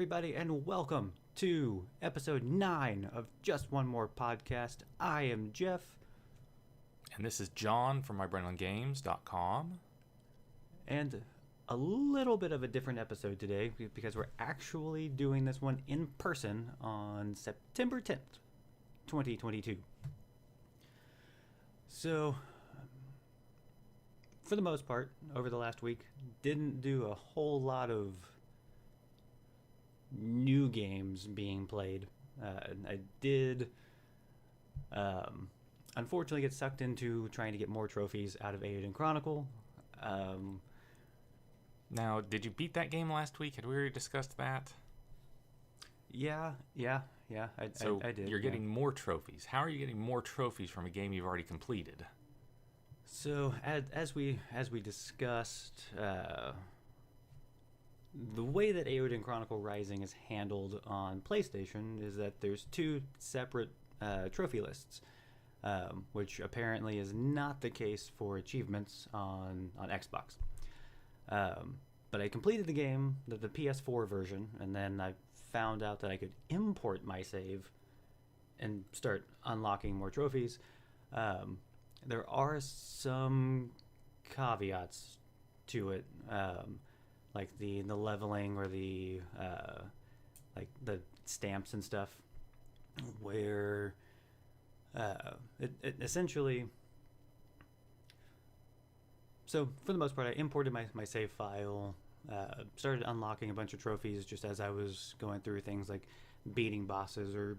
everybody, and welcome to episode 9 of Just One More Podcast. I am Jeff. And this is John from mybrainongames.com. And a little bit of a different episode today because we're actually doing this one in person on September 10th, 2022. So, for the most part, over the last week, didn't do a whole lot of new games being played. I did unfortunately get sucked into trying to get more trophies out of Aiden Chronicle. Now, did you beat that game last week? Had we already discussed that? Yeah, I did. You're getting more trophies. How are you getting more trophies from a game you've already completed? So, as we discussed, the way that Aiden Chronicle Rising is handled on PlayStation is that there's two separate trophy lists, which apparently is not the case for achievements on Xbox. But I completed the game, the PS4 version, and then I found out that I could import my save and start unlocking more trophies. There are some caveats to it, like the leveling or the like the stamps and stuff, where it essentially. So for the most part, I imported my save file, started unlocking a bunch of trophies just as I was going through things like beating bosses or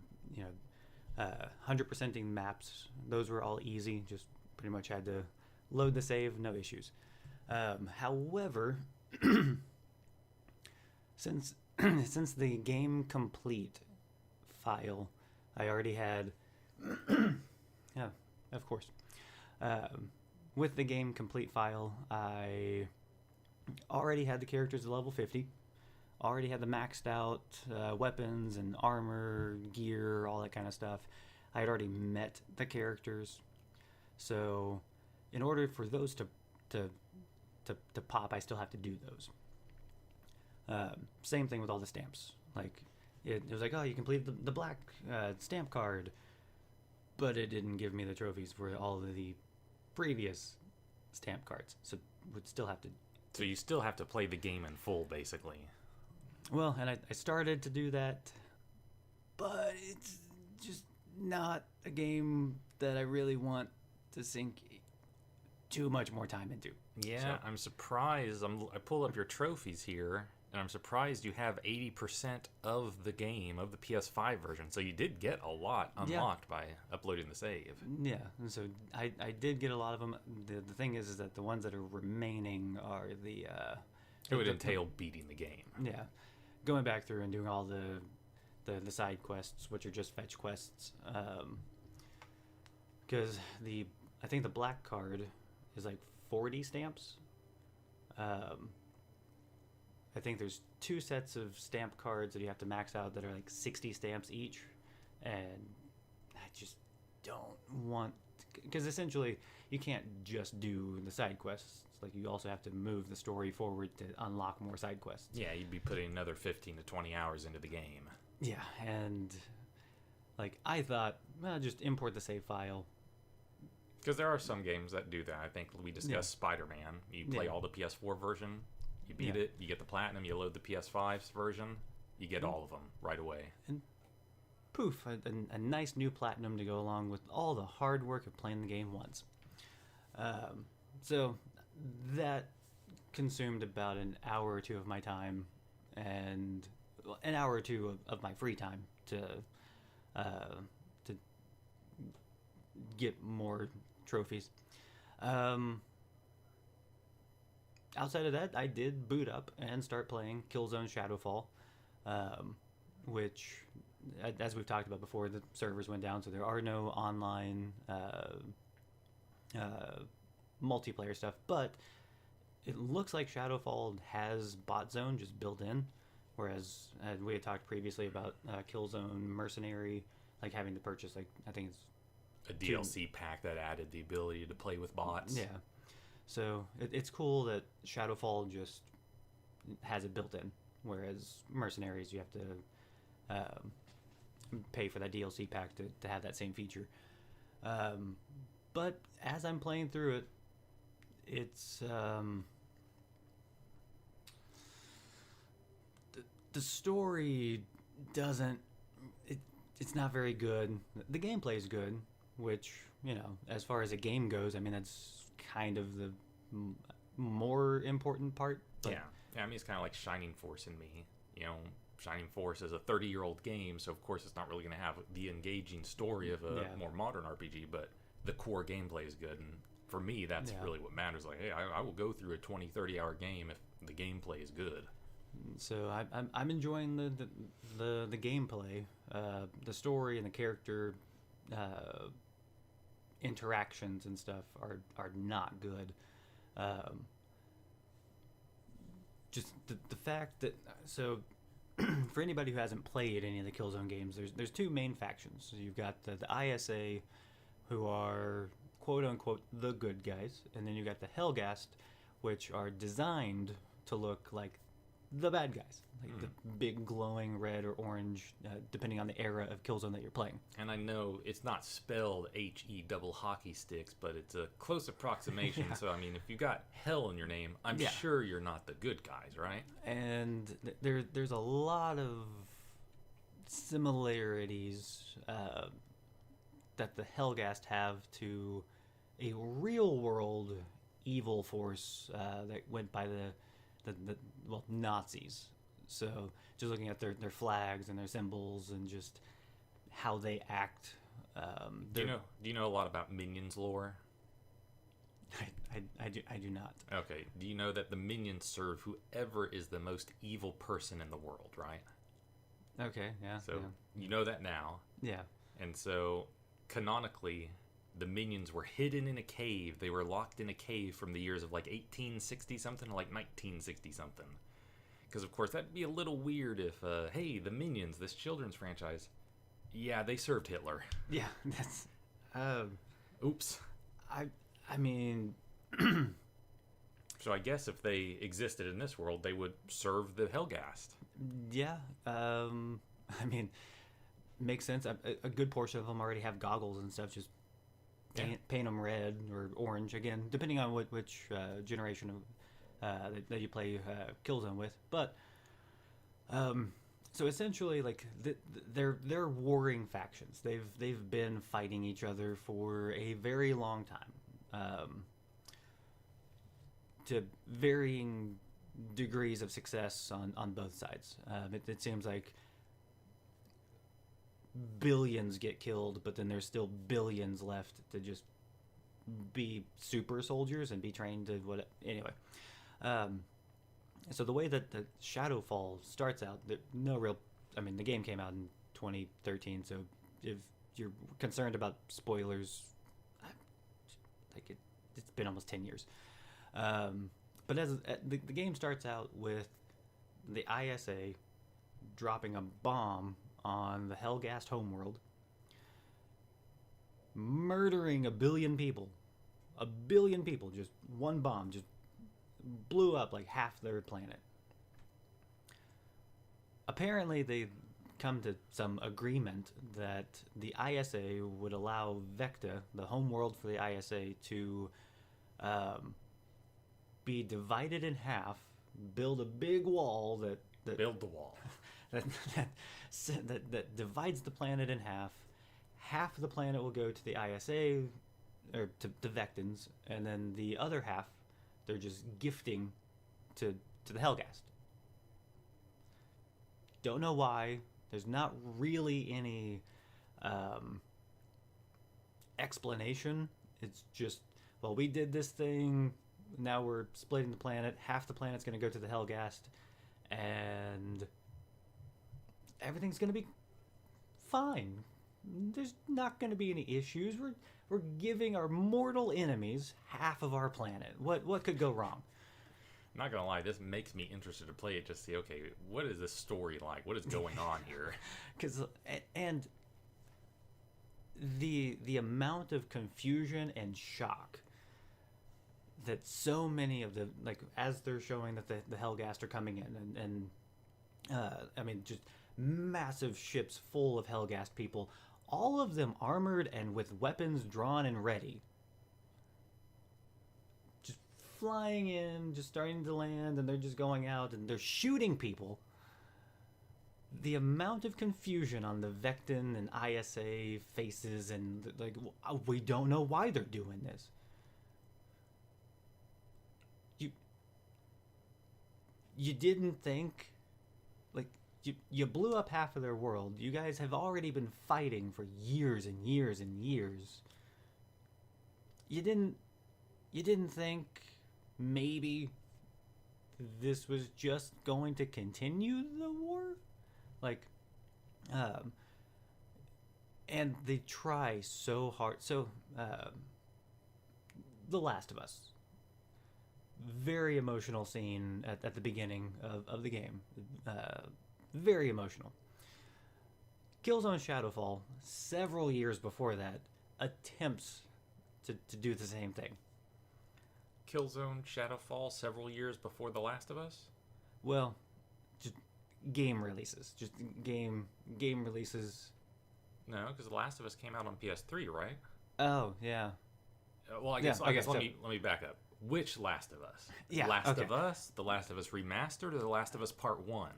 100%ing maps. Those were all easy. Just pretty much had to load the save, no issues. However, since the game complete file, I already had, yeah, of course. With the game complete file, I already had the characters at level 50, already had the maxed out weapons and armor, gear, all that kind of stuff. I had already met the characters, so in order for those to pop, I still have to do those. Same thing with all the stamps. Like it was like, oh, you completed the black stamp card, but it didn't give me the trophies for all of the previous stamp cards, so would still have to. So you still have to play the game in full, basically. Well, and I started to do that, but it's just not a game that I really want to sink too much more time into. Yeah, so. I'm surprised. I pull up your trophies here, and I'm surprised you have 80% of the game, of the PS5 version. So you did get a lot unlocked by uploading the save. Yeah, and so I did get a lot of them. The thing is that the ones that are remaining are the... it would entail beating the game. Yeah, going back through and doing all the side quests, which are just fetch quests. Because I think the black card is like 40 stamps. I think there's 2 sets of stamp cards that you have to max out that are like 60 stamps each, and I just don't want, because essentially you can't just do the side quests. Like you also have to move the story forward to unlock more side quests. Yeah, you'd be putting another 15 to 20 hours into the game. Yeah, and like I thought, well, just import the save file. Because there are some games that do that. I think we discussed Spider-Man. You play all the PS4 version, you beat it, you get the platinum, you load the PS5's version, you get all of them right away. And poof, a nice new platinum to go along with all the hard work of playing the game once. So that consumed about an hour or two of my time, and an hour or two of my free time to get more trophies. Outside of that, I did boot up and start playing Killzone Shadowfall, which, as we've talked about before, the servers went down, so there are no online multiplayer stuff, but it looks like Shadowfall has bot zone just built in, whereas we had talked previously about Killzone Mercenary, like having to purchase, like, I think it's a DLC pack that added the ability to play with bots. Yeah. So it's cool that Shadowfall just has it built in, whereas Mercenaries you have to pay for that DLC pack to have that same feature. But as I'm playing through it, it's the story doesn't. It's not very good. The gameplay is good, which, as far as a game goes, I mean, that's kind of the more important part. But yeah. I mean, it's kind of like Shining Force in me. Shining Force is a 30-year-old game, so of course it's not really going to have the engaging story of a more modern RPG, but the core gameplay is good. And for me, that's really what matters. Like, hey, I will go through a 20, 30-hour game if the gameplay is good. So I'm enjoying the gameplay, the story and the character interactions and stuff are not good. Just the fact that for anybody who hasn't played any of the Killzone games, there's two main factions. So you've got the ISA, who are quote unquote the good guys, and then you've got the Helghast, which are designed to look like the bad guys, like the big glowing red or orange, depending on the era of Killzone that you're playing. And I know it's not spelled HE double hockey sticks, but it's a close approximation. So I mean, if you got hell in your name, I'm sure you're not the good guys, right? And there's a lot of similarities that the Helghast have to a real world evil force that went by the Nazis. So just looking at their flags and their symbols and just how they act. Do you know a lot about Minions lore? I do not. Okay. Do you know that the Minions serve whoever is the most evil person in the world, right? Okay, yeah. So you know that now. Yeah. And so canonically, the Minions were hidden in a cave. They were locked in a cave from the years of like 1860 something to like 1960 something. Because of course that'd be a little weird if, hey, the Minions, this children's franchise, yeah, they served Hitler. Yeah, that's. Oops. I mean. So I guess if they existed in this world, they would serve the Helghast. Yeah. I mean, makes sense. A good portion of them already have goggles and stuff. Just paint them red or orange, again, depending on which generation of that you play Killzone with. But so essentially, like they're warring factions. They've been fighting each other for a very long time, to varying degrees of success on both sides. It seems like billions get killed, but then there's still billions left to just be super soldiers and be trained to what. Anyway, so the way that the Shadowfall starts out, the game came out in 2013, so if you're concerned about spoilers, it's been almost 10 years. But as the game starts out with the ISA dropping a bomb on the Helghast homeworld, murdering a billion people, just one bomb just blew up like half their planet. Apparently they come to some agreement that the ISA would allow Vecta, the homeworld for the ISA, to be divided in half, build a big wall that build the wall that divides the planet in half. Half of the planet will go to the ISA, or to Vectans, and then the other half they're just gifting to the Helghast. Don't know why. There's not really any explanation. It's just, well, we did this thing, now we're splitting the planet. Half the planet's going to go to the Helghast, and everything's going to be fine. There's not going to be any issues. We're giving our mortal enemies half of our planet. What could go wrong? I'm not gonna lie, this makes me interested to play it. Just see, okay, what is this story like? What is going on here? And the amount of confusion and shock that so many of the, like, as they're showing that the Helghast are coming in, and I mean, just massive ships full of Helghast people, all of them armored and with weapons drawn and ready. Just flying in, just starting to land, and they're just going out and they're shooting people. The amount of confusion on the Vectin and ISA faces, and like, we don't know why they're doing this. You didn't think, like, you blew up half of their world. You guys have already been fighting for years and years and years. You didn't think maybe this was just going to continue the war? Like, and they try so hard. So, The Last of Us. Very emotional scene at the beginning of the game. Very emotional. Killzone Shadowfall, several years before that, attempts to do the same thing. Killzone Shadowfall several years before The Last of Us? Well, just game releases. Just game releases. No, because The Last of Us came out on PS3, right? Oh, yeah. Well, I guess let me back up. Which Last of Us? Yeah, Last of Us, The Last of Us Remastered, or The Last of Us Part 1?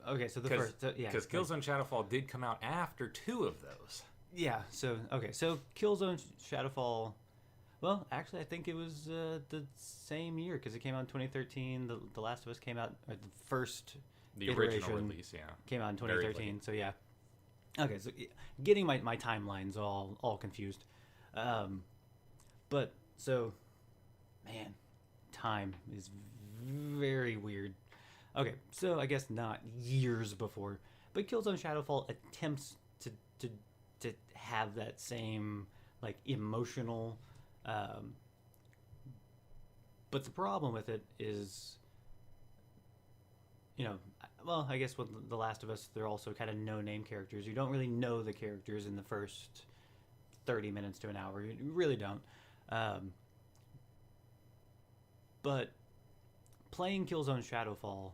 Okay, so the first... yeah. Because Killzone Shadowfall did come out after two of those. Yeah, so Killzone Shadowfall... Well, actually, I think it was the same year, because it came out in 2013. The Last of Us came out... Or the first The original release, yeah. Came out in 2013, so yeah. Okay, so getting my timelines all confused. But, so... Man, time is very weird. Okay, so I guess not years before, but Killzone Shadowfall attempts to have that same like emotional. But the problem with it is, well, I guess with The Last of Us, they're also kind of no-name characters. You don't really know the characters in the first 30 minutes to an hour. You really don't. But playing Killzone Shadowfall,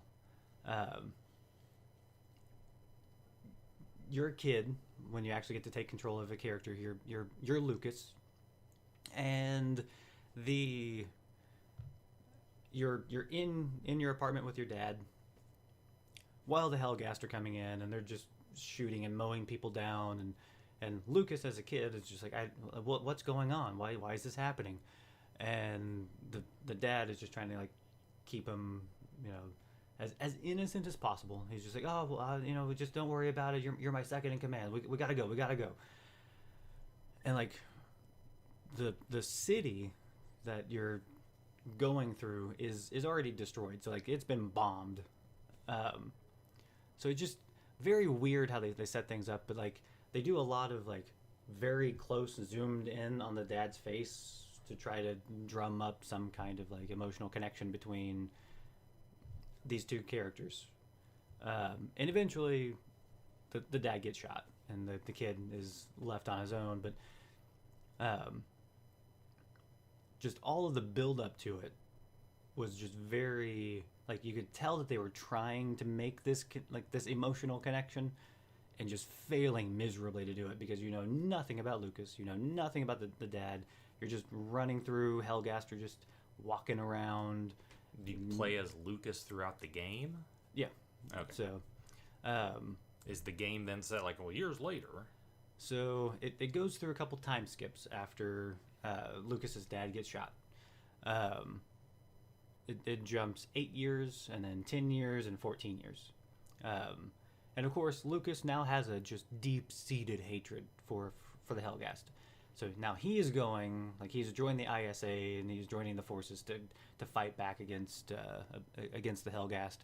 you're a kid when you actually get to take control of a character. You're Lucas, and you're in your apartment with your dad while the Helghast are coming in, and they're just shooting and mowing people down, and Lucas as a kid is just like, what's going on? Why is this happening? And the dad is just trying to like keep him, as innocent as possible. He's just like, oh, well, just don't worry about it. You're my second in command. We gotta go. And like the city that you're going through is already destroyed. So like it's been bombed. So it's just very weird how they set things up. But like they do a lot of like very close zoomed in on the dad's face to try to drum up some kind of like emotional connection between these two characters. And eventually the dad gets shot and the kid is left on his own. But just all of the build up to it was just very, like, you could tell that they were trying to make this this emotional connection and just failing miserably to do it, because you know nothing about Lucas, you know nothing about the dad. You're just running through Helghast, or just walking around. Do you play as Lucas throughout the game? Yeah. Okay. So, is the game then set like, well, years later? So it goes through a couple time skips after Lucas's dad gets shot. It jumps 8 years, and then 10 years, and 14 years. And of course, Lucas now has a just deep-seated hatred for the Helghast. So now he is he's joined the ISA, and he's joining the forces to fight back against the Helghast.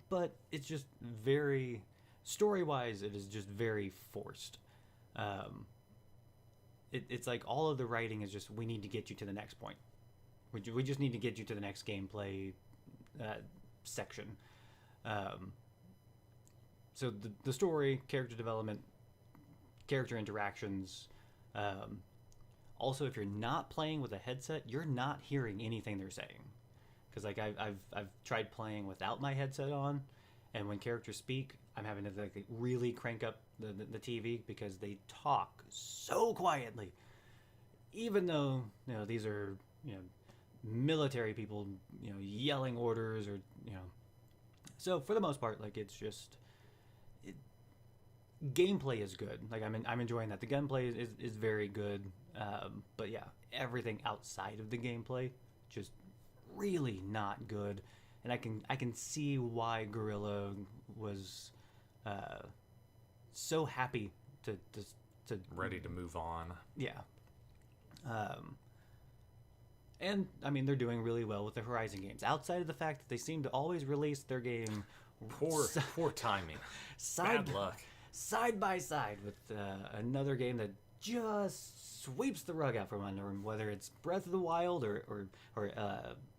But it's just very, story-wise, it is just very forced. It's like all of the writing is just, we need to get you to the next point. We just need to get you to the next gameplay section. So the story, character development, character interactions. Also, if you're not playing with a headset, you're not hearing anything they're saying, because like I've tried playing without my headset on, and when characters speak, I'm having to like really crank up the TV because they talk so quietly, even though these are military people yelling orders or So for the most part, like it's just gameplay is good. Like I'm enjoying that. The gunplay is very good. But yeah, everything outside of the gameplay just really not good. And I can see why Guerrilla was so happy to ready to move on. Yeah. And I mean they're doing really well with the Horizon games. Outside of the fact that they seem to always release their game poor timing. Bad luck. Side by side with another game that just sweeps the rug out from under them, whether it's Breath of the Wild or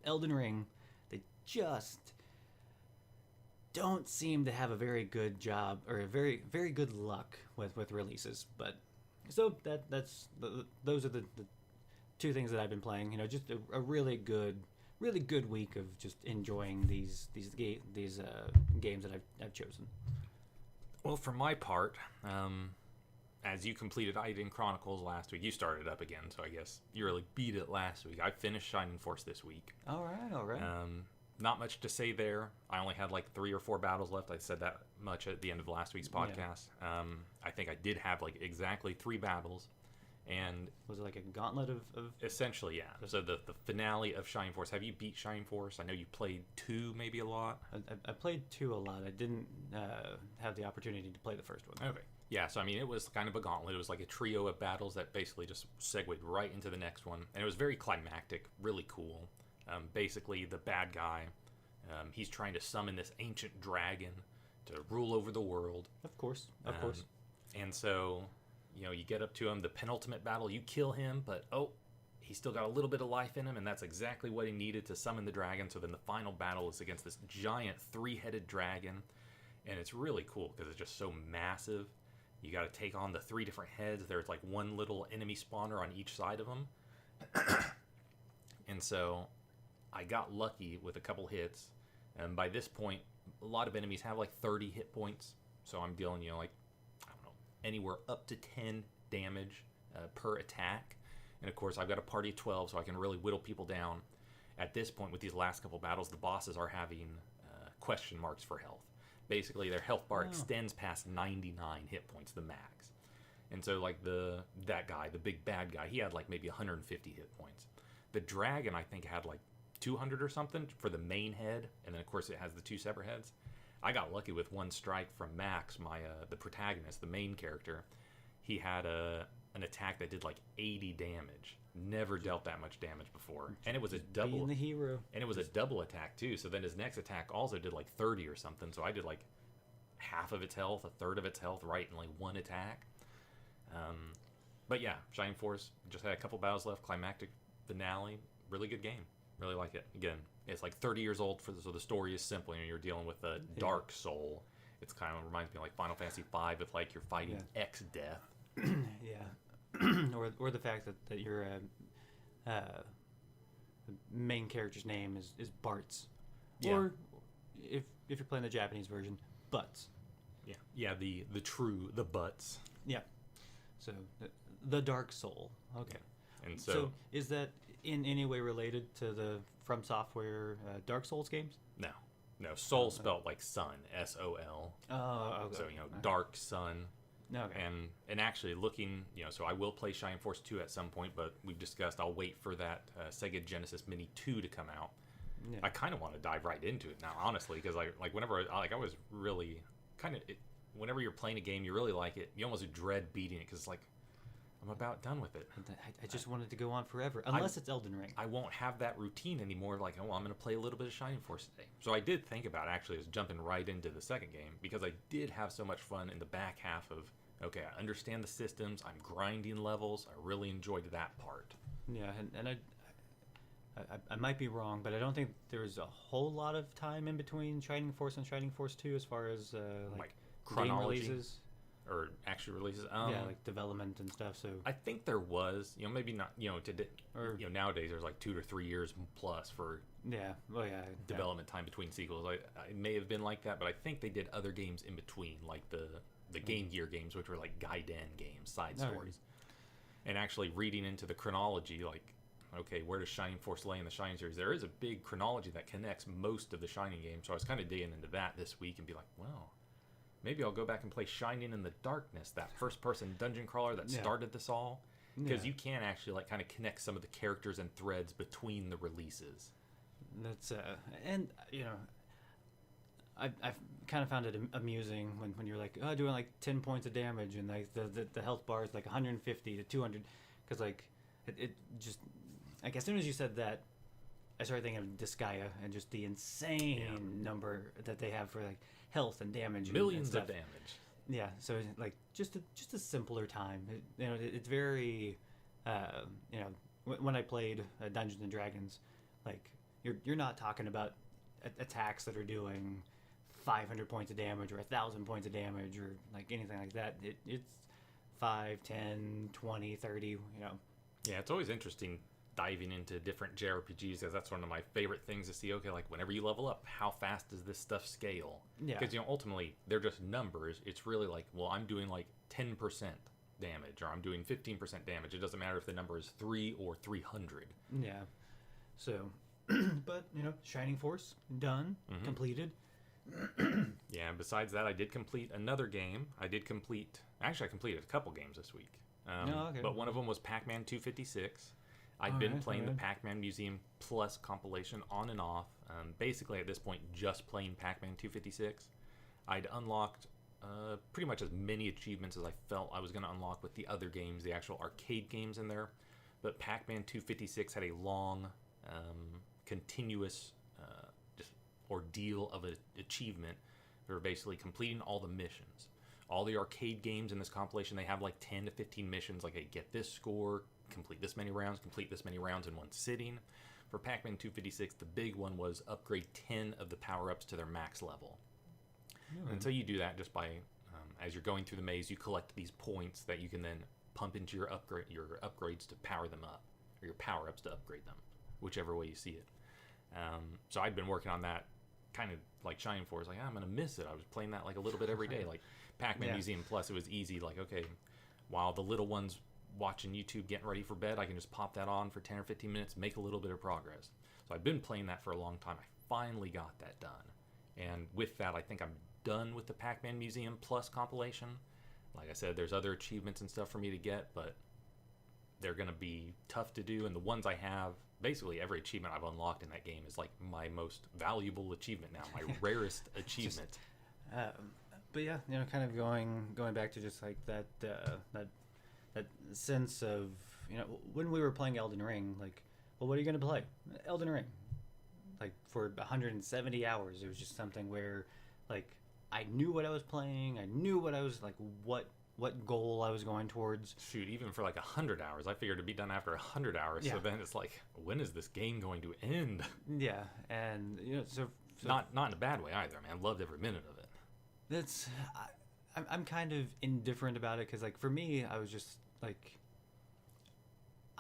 Elden Ring. They just don't seem to have a very good job or a very very good luck with releases. But so those are the two things that I've been playing. Just a really good week of just enjoying these games that I've chosen. Well, for my part, as you completed Aiden Chronicles last week, you started up again, so I guess you really beat it last week. I finished Shining Force this week. All right. Not much to say there. I only had like 3 or 4 battles left. I said that much at the end of last week's podcast. Yeah. I think I did have like exactly 3 battles. And was it like a gauntlet of essentially, yeah. So the finale of Shining Force. Have you beat Shining Force? I know you played 2 maybe a lot. I played 2 a lot. I didn't have the opportunity to play the first one. Okay. Yeah, so I mean, it was kind of a gauntlet. It was like a trio of battles that basically just segued right into the next one. And it was very climactic, really cool. Basically, the bad guy, he's trying to summon this ancient dragon to rule over the world. Of course. And so you get up to him, the penultimate battle, you kill him, but he's still got a little bit of life in him, and that's exactly what he needed to summon the dragon. So then the final battle is against this giant 3-headed dragon, and it's really cool because it's just so massive. You got to take on the 3 different heads. There's like one little enemy spawner on each side of them. And so I got lucky with a couple hits, and by this point, a lot of enemies have like 30 hit points, so I'm dealing, anywhere up to 10 damage per attack. And of course, I've got a party of 12, so I can really whittle people down. At this point, with these last couple battles, the bosses are having question marks for health. Basically, their health bar extends past 99 hit points, the max. And so, like, that guy, the big bad guy, he had, like, maybe 150 hit points. The dragon, I think, had, like, 200 or something for the main head. And then, of course, it has the 2 separate heads. I got lucky with one strike from Max, the protagonist, the main character. He had an attack that did like 80 damage. Never dealt that much damage before, and it was a double. Being the hero. And it was a double attack too. So then his next attack also did like 30 or something. So I did like half of its health, a third of its health, right in like one attack. But yeah, Shining Force just had a couple battles left. Climactic finale, really good game. Really like it. Again, it's like 30 years old, so the story is simple. You're dealing with a dark soul. It's kind of reminds me of like Final Fantasy V, if like you're fighting X-Death. Yeah. or the fact that your main character's name is Bartz. Yeah. Or if you're playing the Japanese version, Butts. Yeah, the Butts. Yeah. So the Dark Soul. Okay. And so is that in any way related to the From Software Dark Souls games? No. Soul spelled like sun, S-O-L. Oh, okay. So dark sun. Okay. And actually looking, so I will play Shining Force 2 at some point, but we've discussed I'll wait for that Sega Genesis Mini 2 to come out. Yeah. I kind of want to dive right into it now, honestly, because whenever I was really whenever you're playing a game, you really like it. You almost dread beating it because it's like, I'm about done with it. I just wanted to go on forever, unless it's Elden Ring. I won't have that routine anymore. Like, I'm going to play a little bit of Shining Force today. So I did think about actually just jumping right into the second game because I did have so much fun in the back half of. Okay, I understand the systems. I'm grinding levels. I really enjoyed that part. Yeah, and I might be wrong, but I don't think there's a whole lot of time in between Shining Force and Shining Force 2 as far as like chronology. Game releases. or actually releases. Yeah, like development and stuff. So I think there was, maybe not, nowadays there's like 2 to 3 years plus for development time between sequels. I may have been like that, but I think they did other games in between, like the Game Gear games, which were like Gaiden games, side stories. And actually reading into the chronology, like, okay, where does Shining Force lay in the Shining series? There is a big chronology that connects most of the Shining games, so I was kind of digging into that this week and be like, well, maybe I'll go back and play Shining in the Darkness, that first-person dungeon crawler that started this all. Because you can actually like kind of connect some of the characters and threads between the releases. That's I've kind of found it amusing when you're like, oh, doing like 10 points of damage and like the health bar is like 150 to 200, because like it just, like, as soon as you said that, I started thinking of Disgaea and just the insane number that they have for like health and damage, millions and of damage. Yeah, so like just a simpler time. It's very, when I played Dungeons and Dragons, like you're not talking about attacks that are doing 500 points of damage or 1,000 points of damage or like anything like that. It's 5, 10, 20, 30. Yeah, it's always interesting diving into different JRPGs, because that's one of my favorite things to see. Okay, like whenever you level up, how fast does this stuff scale? Yeah. Because ultimately they're just numbers. It's really like, well, I'm doing like 10% damage, or I'm doing 15% damage. It doesn't matter if the number is 3 or 300. Yeah. So, but Shining Force done, completed. Yeah. And besides that, I did complete another game. I completed a couple games this week. Okay. But one of them was Pac-Man 256. I'd been playing the Pac-Man Museum Plus compilation on and off. Basically, at this point, just playing Pac-Man 256. I'd unlocked pretty much as many achievements as I felt I was going to unlock with the other games, the actual arcade games in there. But Pac-Man 256 had a long, continuous just ordeal of an achievement for basically completing all the missions. All the arcade games in this compilation, they have like 10 to 15 missions, like, hey, get this score, complete this many rounds in one sitting. For Pac-Man 256, the big one was upgrade 10 of the power-ups to their max level. And so you do that just by, as you're going through the maze, you collect these points that you can then pump into your upgrades to power them up, or your power-ups to upgrade them, whichever way you see it. So I'd been working on that, kind of like Shining Force, like, I'm going to miss it. I was playing that like a little bit every day. Like Pac-Man Museum Plus, it was easy. Like, okay, while the little ones watching YouTube getting ready for bed, I can just pop that on for 10 or 15 minutes, make a little bit of progress. So I've been playing that for a long time. I finally got that done. And with that, I think I'm done with the Pac-Man Museum Plus compilation. Like I said, there's other achievements and stuff for me to get, but they're going to be tough to do. And the ones I have, basically every achievement I've unlocked in that game is like my most valuable achievement now, my rarest achievement. But yeah, kind of going back to just like that sense of, when we were playing Elden Ring, like, well, what are you going to play? Elden Ring. Like, for 170 hours, it was just something where, like, I knew what I was playing. I knew what I was, like, what goal I was going towards. Shoot, even for like 100 hours, I figured it'd be done after 100 hours. Yeah. So then it's like, when is this game going to end? Yeah, and so not in a bad way either, man. Loved every minute of it. I'm kind of indifferent about it, because like for me, I was just like,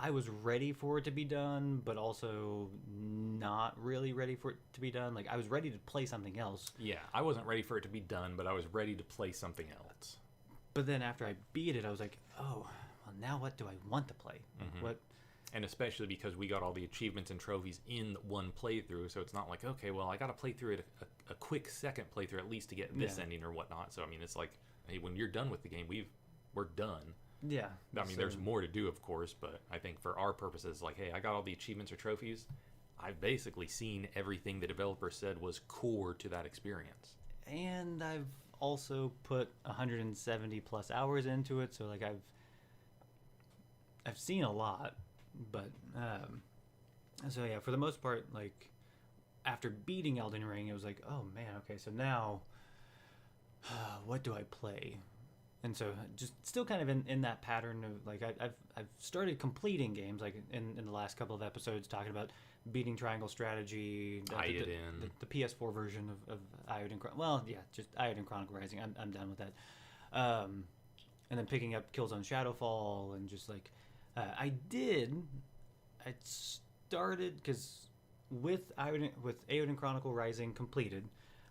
I was ready for it to be done, but also not really ready for it to be done. Like, I was ready to play something else. Yeah, I wasn't ready for it to be done, but I was ready to play something else. But then after I beat it, I was like, oh, well, now what do I want to play? What? And especially because we got all the achievements and trophies in one playthrough, so it's not like, okay, well, I got to play through it a quick second playthrough at least to get this ending or whatnot. So, I mean, it's like, hey, when you're done with the game, we're done. Yeah. I mean, there's more to do, of course, but I think for our purposes, like, hey, I got all the achievements or trophies. I've basically seen everything the developer said was core to that experience. And I've also put 170 plus hours into it, so like I've seen a lot. But so yeah, for the most part, like after beating Elden Ring, it was like, oh man, okay, so now what do I play? And so just still kind of in that pattern of like I've started completing games, like in the last couple of episodes, talking about beating Triangle Strategy, the PS4 version of Iodine. Well, yeah, just Iodine Chronicle Rising. I'm done with that. and then picking up Killzone Shadowfall, and just like I started because with Eowyn Chronicle Rising completed,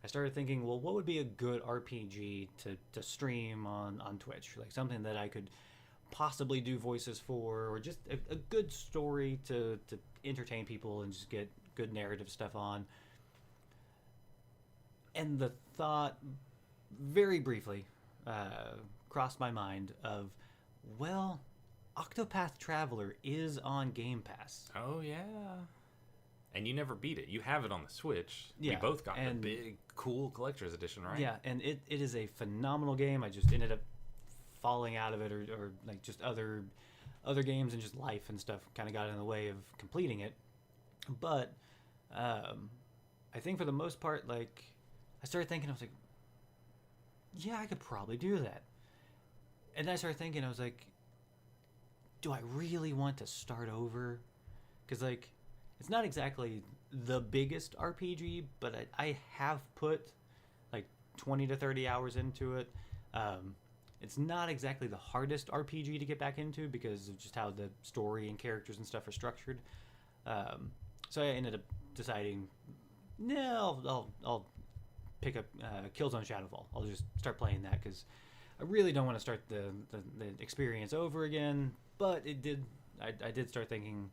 I started thinking, well, what would be a good RPG to stream on Twitch, like something that I could possibly do voices for, or just a good story to entertain people and just get good narrative stuff on. And the thought very briefly crossed my mind of, well, Octopath Traveler is on Game Pass. Oh, yeah. And you never beat it. You have it on the Switch. Yeah, we both got the big, cool Collector's Edition, right? Yeah, and it is a phenomenal game. I just ended up falling out of it, or like just other games and just life and stuff kind of got in the way of completing it. But I think for the most part, like, I started thinking, I was like, yeah, I could probably do that. And then I started thinking, I was like, do I really want to start over? Because, like, it's not exactly the biggest RPG, but I have put like 20 to 30 hours into it. It's not exactly the hardest RPG to get back into because of just how the story and characters and stuff are structured. So I ended up deciding, no, I'll pick up Killzone Shadowfall. I'll just start playing that because I really don't want to start the experience over again. But I did start thinking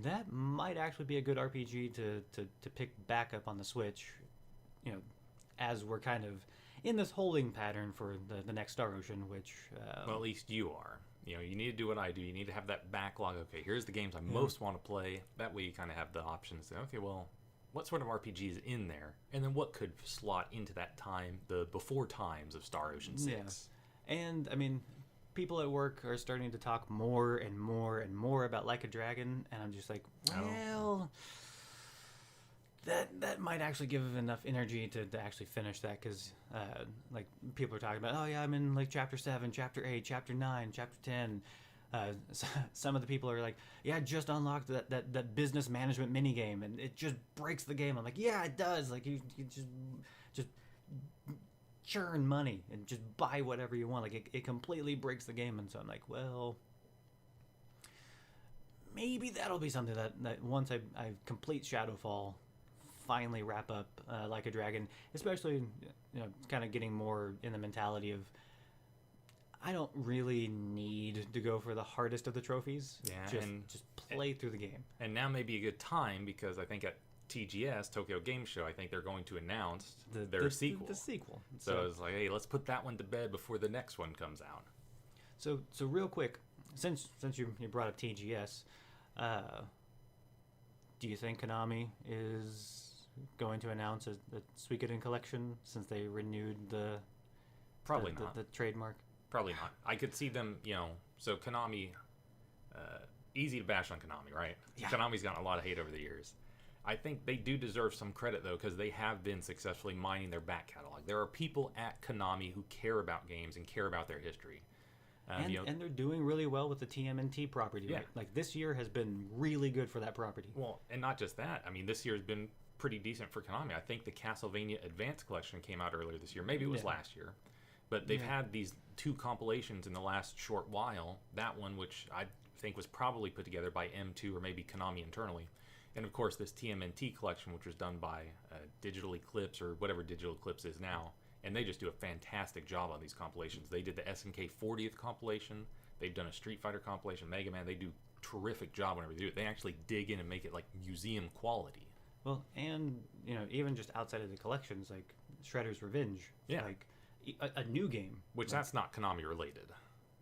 that might actually be a good RPG to pick back up on the Switch, you know, as we're kind of in this holding pattern for the next Star Ocean, which... well, at least you are. You know, you need to do what I do. You need to have that backlog. Okay, here's the games I most want to play. That way you kind of have the option to say, okay, well, what sort of RPG is in there? And then what could slot into that time, the before times of Star Ocean 6? Yeah. And, I mean, people at work are starting to talk more and more and more about Like a Dragon, and I'm just like, well... That might actually give enough energy to actually finish that, because like people are talking about, oh yeah, I'm in like chapter 7, chapter 8, chapter 9, chapter 10. Some of the people are like, yeah, I just unlocked that business management mini game, and it just breaks the game. I'm like, yeah, it does. Like you just churn money and just buy whatever you want. Like it completely breaks the game. And so I'm like, well, maybe that'll be something that once I complete Shadowfall, finally wrap up Like a Dragon, especially, you know, kind of getting more in the mentality of, I don't really need to go for the hardest of the trophies. Yeah, just play through the game. And now may be a good time, because I think at TGS, Tokyo Game Show, I think they're going to announce their sequel. The sequel. So it's like, hey, let's put that one to bed before the next one comes out. So real quick, since you brought up TGS, do you think Konami is going to announce a Suikoden collection since they renewed the trademark? Probably not. I could see them, you know, so Konami, easy to bash on Konami, right? Yeah. Konami's gotten a lot of hate over the years. I think they do deserve some credit, though, because they have been successfully mining their back catalog. There are people at Konami who care about games and care about their history. And they're doing really well with the TMNT property. Yeah. Right? Like, this year has been really good for that property. Well, and not just that. I mean, this year has been pretty decent for Konami. I think the Castlevania Advanced Collection came out earlier this year. Maybe it was last year. But they've had these 2 compilations in the last short while. That one, which I think was probably put together by M2 or maybe Konami internally. And, of course, this TMNT collection, which was done by Digital Eclipse, or whatever Digital Eclipse is now. And they just do a fantastic job on these compilations. They did the SNK 40th compilation. They've done a Street Fighter compilation, Mega Man. They do a terrific job whenever they do it. They actually dig in and make it like museum quality. Well, and, you know, even just outside of the collections, like Shredder's Revenge. Yeah. Like a new game. Which that's not Konami related,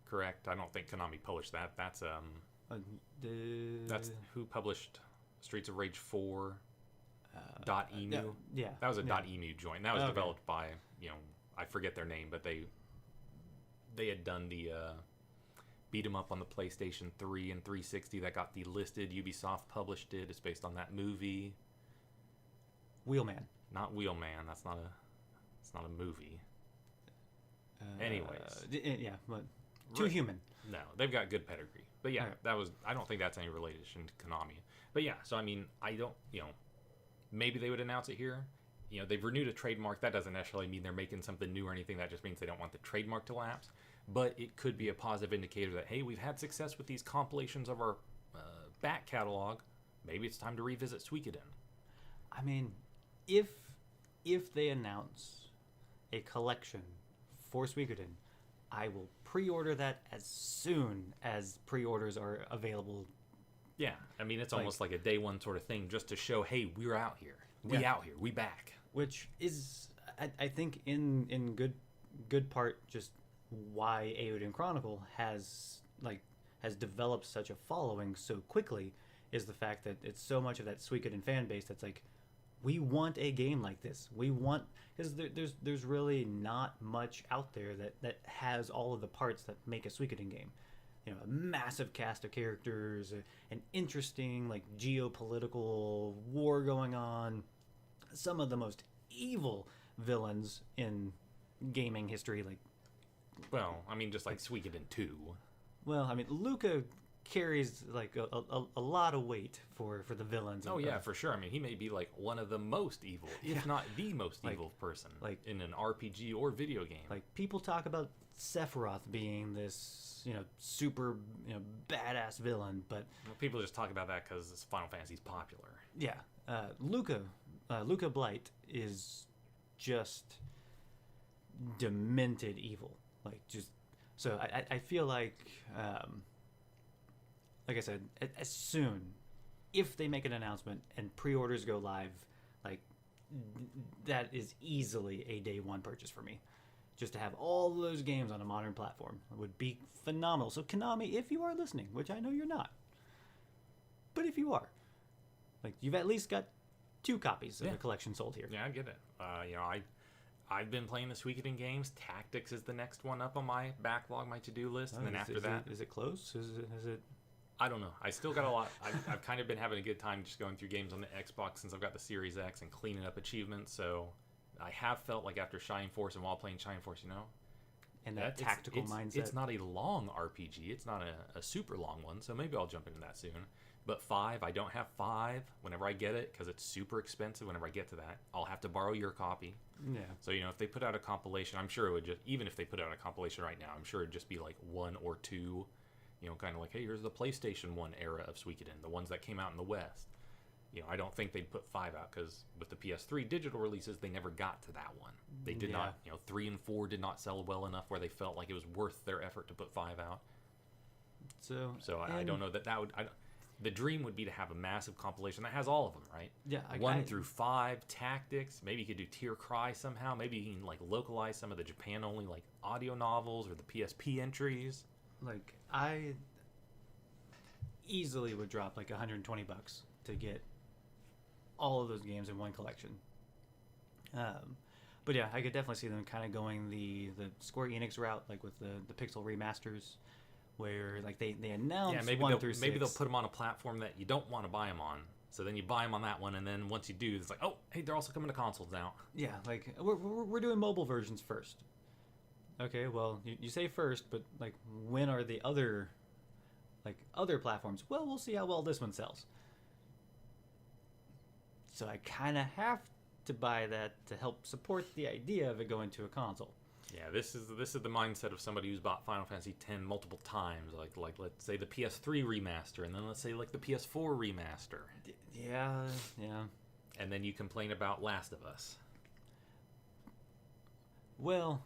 correct? I don't think Konami published that. That's who published Streets of Rage 4. .emu. Yeah. That was a .emu joint. That was developed by, you know, I forget their name, but they had done the beat 'em up on the PlayStation 3 and 360 that got delisted. Ubisoft published it. It's based on that movie. Wheelman. Not Wheelman. It's not a movie. Anyways. Yeah, but Too Human. No, they've got good pedigree. But yeah, I don't think that's any relation to Konami. But yeah, so I mean, I don't, you know, maybe they would announce it here. You know, they've renewed a trademark. That doesn't necessarily mean they're making something new or anything. That just means they don't want the trademark to lapse. but it could be a positive indicator that, hey, we've had success with these compilations of our back catalog. Maybe it's time to revisit Suikoden. I mean, if they announce a collection for Suikoden, I will pre-order that as soon as pre-orders are available. Yeah, I mean, it's almost like a day one sort of thing, just to show, hey, we're out here. We out here. We back. Which is, I think, in good part, just why Eiyuden Chronicle has developed such a following so quickly, is the fact that it's so much of that Suikoden fan base that's like, we want a game like this. We want, because there's really not much out there that has all of the parts that make a Suikoden game. You know, a massive cast of characters, an interesting like geopolitical war going on, some of the most evil villains in gaming history. Like, well, I mean, just like Suikoden 2. Well, I mean, Luca carries like a lot of weight for the villains. Oh yeah, for sure. I mean, he may be like one of the most evil, if not the most evil person, like in an RPG or video game. Like, people talk about Sephiroth being this, you know, super, you know, badass villain, but people just talk about that because Final Fantasy's popular. Yeah, Luca Blight is just demented evil. Like, just so I feel like I said, as soon, if they make an announcement and pre-orders go live, like, that is easily a day one purchase for me. Just to have all those games on a modern platform would be phenomenal. So Konami, if you are listening, which I know you're not, but if you are, like, you've at least got 2 copies of the collection sold here. Yeah, I get it. You know, I've been playing the Suikoden games. Tactics is the next one up on my backlog, my to-do list, and then after that, is it close? Is it? I don't know. I still got a lot. I've kind of been having a good time just going through games on the Xbox since I've got the Series X and cleaning up achievements. So I have felt like after Shining Force and while playing Shining Force, you know, and that tactical mindset. It's not a long RPG. It's not a super long one. So maybe I'll jump into that soon. But 5, I don't have 5 whenever I get it because it's super expensive. Whenever I get to that, I'll have to borrow your copy. Yeah. So, you know, if they put out a compilation, I'm sure it would just, even if they put out a compilation right now, I'm sure it'd just be like 1 or 2, you know, kind of like, hey, here's the PlayStation 1 era of Suikoden, the ones that came out in the West. You know, I don't think they'd put 5 out because with the PS3 digital releases, they never got to that one. They did not, you know, 3 and 4 did not sell well enough where they felt like it was worth their effort to put 5 out. So I don't know that would... The dream would be to have a massive compilation that has all of them, right? Yeah. 1 through 5, Tactics. Maybe you could do Tear Cry somehow. Maybe you can, like, localize some of the Japan-only, like, audio novels or the PSP entries. Like, I easily would drop, like, $120 to get all of those games in one collection. But yeah, I could definitely see them kind of going the Square Enix route, like with the Pixel remasters, where like they announce 1 through 6. Maybe they'll put them on a platform that you don't want to buy them on. So then you buy them on that one, and then once you do, it's like, oh, hey, they're also coming to consoles now. Yeah, like we're doing mobile versions first. Okay, well, you say first, but like, when are the other platforms? Well, we'll see how well this one sells. So I kind of have to buy that to help support the idea of it going to a console. Yeah, this is the mindset of somebody who's bought Final Fantasy X multiple times. Like let's say the PS3 remaster, and then let's say like the PS4 remaster. Yeah. And then you complain about Last of Us. Well,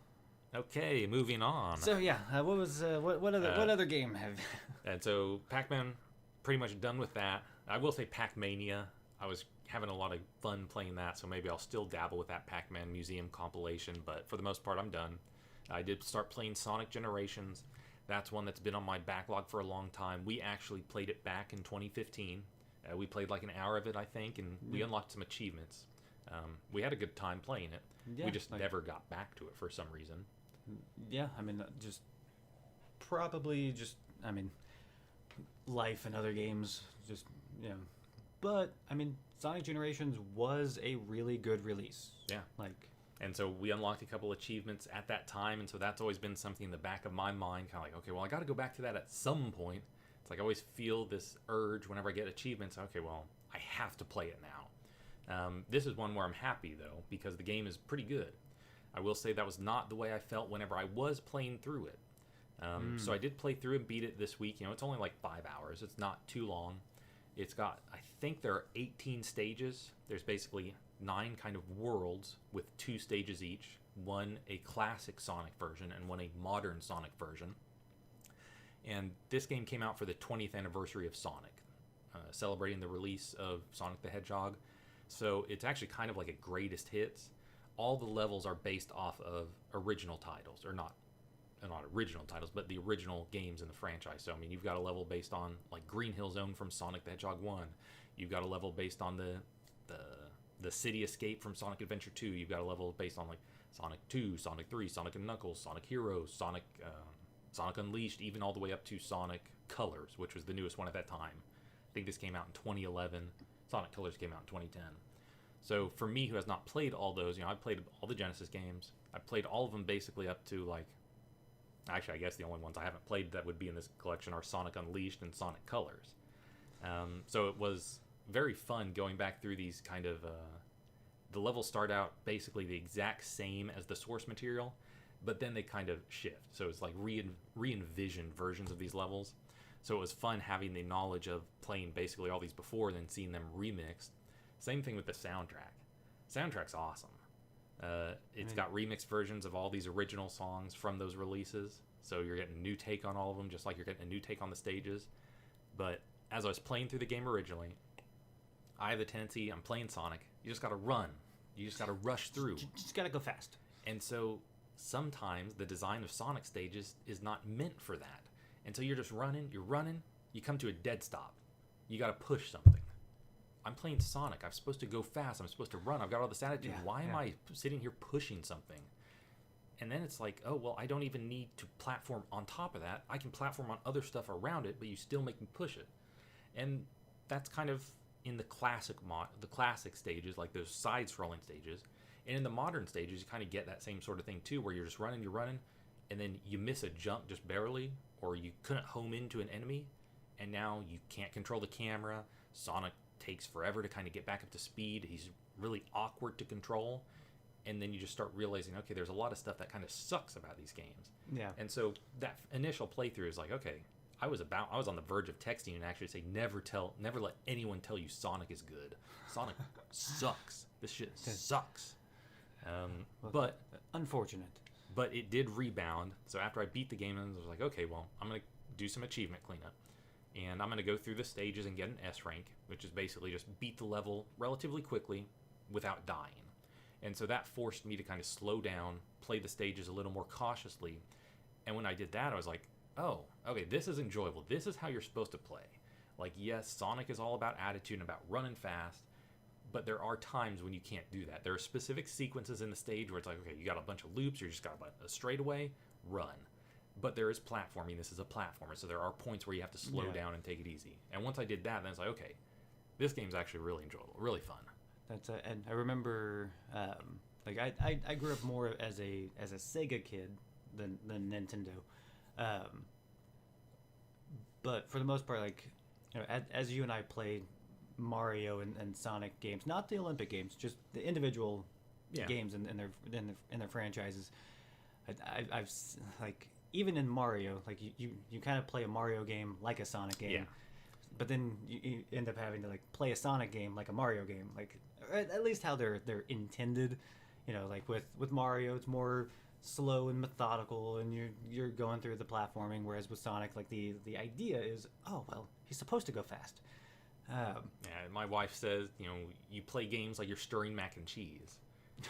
okay, moving on. So yeah, what other game have? And so Pac-Man, pretty much done with that. I will say Pac-Mania. I was having a lot of fun playing that, so maybe I'll still dabble with that Pac-Man Museum compilation, but for the most part, I'm done. I did start playing Sonic Generations. That's one that's been on my backlog for a long time. We actually played it back in 2015. We played like an hour of it, I think, and we unlocked some achievements. We had a good time playing it. Yeah, we just never got back to it for some reason. Yeah, I mean, life and other games, just, you know. But, I mean, Sonic Generations was a really good release. Yeah. And so we unlocked a couple achievements at that time, and so that's always been something in the back of my mind, kind of like, okay, well, I got to go back to that at some point. It's like I always feel this urge whenever I get achievements. Okay, well, I have to play it now. This is one where I'm happy, though, because the game is pretty good. I will say that was not the way I felt whenever I was playing through it. So I did play through and beat it this week. It's only like 5 hours. It's not too long. It's got, I think there are 18 stages. There's basically 9 kind of worlds with 2 stages each. One a classic Sonic version and one a modern Sonic version. And this game came out for the 20th anniversary of Sonic, celebrating the release of Sonic the Hedgehog. So it's actually kind of like a greatest hits. All the levels are based off of original titles, or not original titles, but the original games in the franchise. So, I mean, you've got a level based on, like, Green Hill Zone from Sonic the Hedgehog 1. You've got a level based on the City Escape from Sonic Adventure 2. You've got a level based on, like, Sonic 2, Sonic 3, Sonic and Knuckles, Sonic Heroes, Sonic Unleashed, even all the way up to Sonic Colors, which was the newest one at that time. I think this came out in 2011. Sonic Colors came out in 2010. So, for me, who has not played all those, I've played all the Genesis games. I've played all of them basically up to, like, actually, I guess the only ones I haven't played that would be in this collection are Sonic Unleashed and Sonic Colors. So it was very fun going back through these kind of... the levels start out basically the exact same as the source material, but then they kind of shift. So it's like re-envisioned versions of these levels. So it was fun having the knowledge of playing basically all these before and then seeing them remixed. Same thing with the soundtrack. Soundtrack's awesome. It's got remixed versions of all these original songs from those releases, so you're getting a new take on all of them, just like you're getting a new take on the stages. But as I was playing through the game originally, I have the tendency, I'm playing Sonic, you just gotta run. You just gotta rush through. Just gotta go fast. And so sometimes the design of Sonic stages is not meant for that. And so you're just running, you come to a dead stop. You gotta push something. I'm playing Sonic. I'm supposed to go fast. I'm supposed to run. I've got all this attitude. Why am I sitting here pushing something? And then it's like, oh, well, I don't even need to platform on top of that. I can platform on other stuff around it, but you still make me push it. And that's kind of in the classic stages, like those side-scrolling stages. And in the modern stages, you kind of get that same sort of thing, too, where you're just running, and then you miss a jump just barely, or you couldn't home into an enemy, and now you can't control the camera. Sonic takes forever to kind of get back up to speed. He's really awkward to control, and then you just start realizing, okay, there's a lot of stuff that kind of sucks about these games. Yeah. And so that initial playthrough is like, okay, I was on the verge of texting and actually say, never let anyone tell you Sonic is good. Sonic sucks. This shit sucks. But unfortunate. But it did rebound. So after I beat the game, I was like, okay, well, I'm gonna do some achievement cleanup. And I'm going to go through the stages and get an S rank, which is basically just beat the level relatively quickly without dying. And so that forced me to kind of slow down, play the stages a little more cautiously. And when I did that, I was like, oh, okay, this is enjoyable. This is how you're supposed to play. Like, yes, Sonic is all about attitude and about running fast, but there are times when you can't do that. There are specific sequences in the stage where it's like, okay, you got a bunch of loops, you just got a straightaway, run. But there is platforming. This is a platformer, so there are points where you have to slow down and take it easy. And once I did that, then it's like, okay, this game's actually really enjoyable, really fun. And I remember, like I grew up more as a Sega kid than Nintendo, but for the most part, like, as you and I played Mario and Sonic games, not the Olympic games, just the individual games in their franchises. I've like. Even in Mario, like you kind of play a Mario game like a Sonic game, but then you end up having to like play a Sonic game like a Mario game, like at least how they're intended. Like with Mario, it's more slow and methodical, and you're going through the platforming. Whereas with Sonic, like the idea is, oh well, he's supposed to go fast. My wife says, you play games like you're stirring mac and cheese.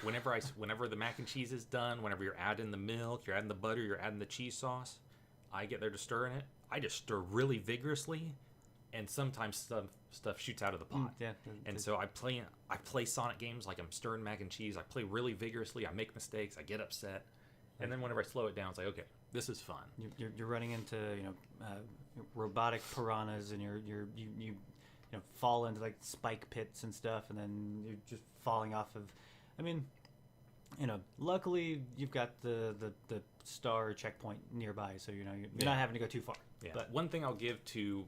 Whenever the mac and cheese is done, whenever you're adding the milk, you're adding the butter, you're adding the cheese sauce, I get there to stir in it. I just stir really vigorously, and sometimes stuff shoots out of the pot. So I play Sonic games like I'm stirring mac and cheese. I play really vigorously. I make mistakes. I get upset, and then whenever I slow it down, it's like, okay, this is fun. You're running into robotic piranhas, and you fall into like spike pits and stuff, and then you're just falling off of. I mean, luckily you've got the star checkpoint nearby, so you're not having to go too far. Yeah. But one thing I'll give to,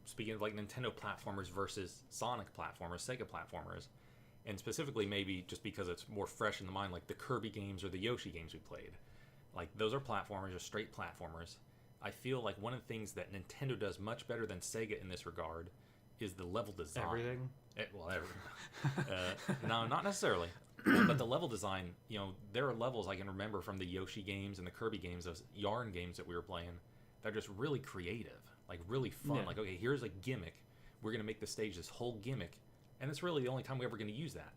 speaking of like Nintendo platformers versus Sonic platformers, Sega platformers, and specifically maybe just because it's more fresh in the mind, like the Kirby games or the Yoshi games we played. Like, those are platformers, just straight platformers. I feel like one of the things that Nintendo does much better than Sega in this regard is the level design. Everything? Everything. No, not necessarily. But the level design, there are levels I can remember from the Yoshi games and the Kirby games, those Yarn games that we were playing, that are just really creative, like really fun. Yeah. Like, okay, here's a gimmick. We're going to make the stage this whole gimmick. And it's really the only time we're ever going to use that.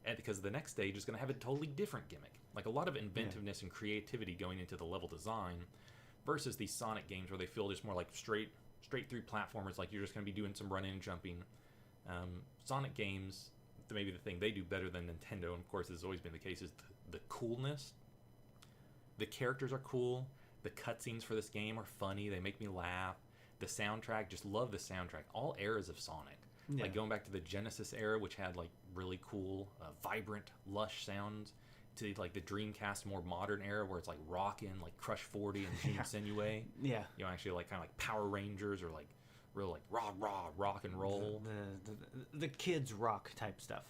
And because the next stage is going to have a totally different gimmick. Like, a lot of inventiveness and creativity going into the level design versus these Sonic games where they feel just more like straight through platformers, like you're just going to be doing some running and jumping. Sonic games, maybe the thing they do better than Nintendo, and of course this has always been the case, is the coolness. The characters are cool. The cutscenes for this game are funny. They make me laugh. The soundtrack, just love the soundtrack. All eras of Sonic. Yeah. Like, going back to the Genesis era, which had like really cool, vibrant, lush sounds, to like the Dreamcast more modern era where it's like rockin', like Crush 40 and Jun Senue. Yeah. Actually like kind of like Power Rangers, or like real like rah rock and roll. The kids rock type stuff.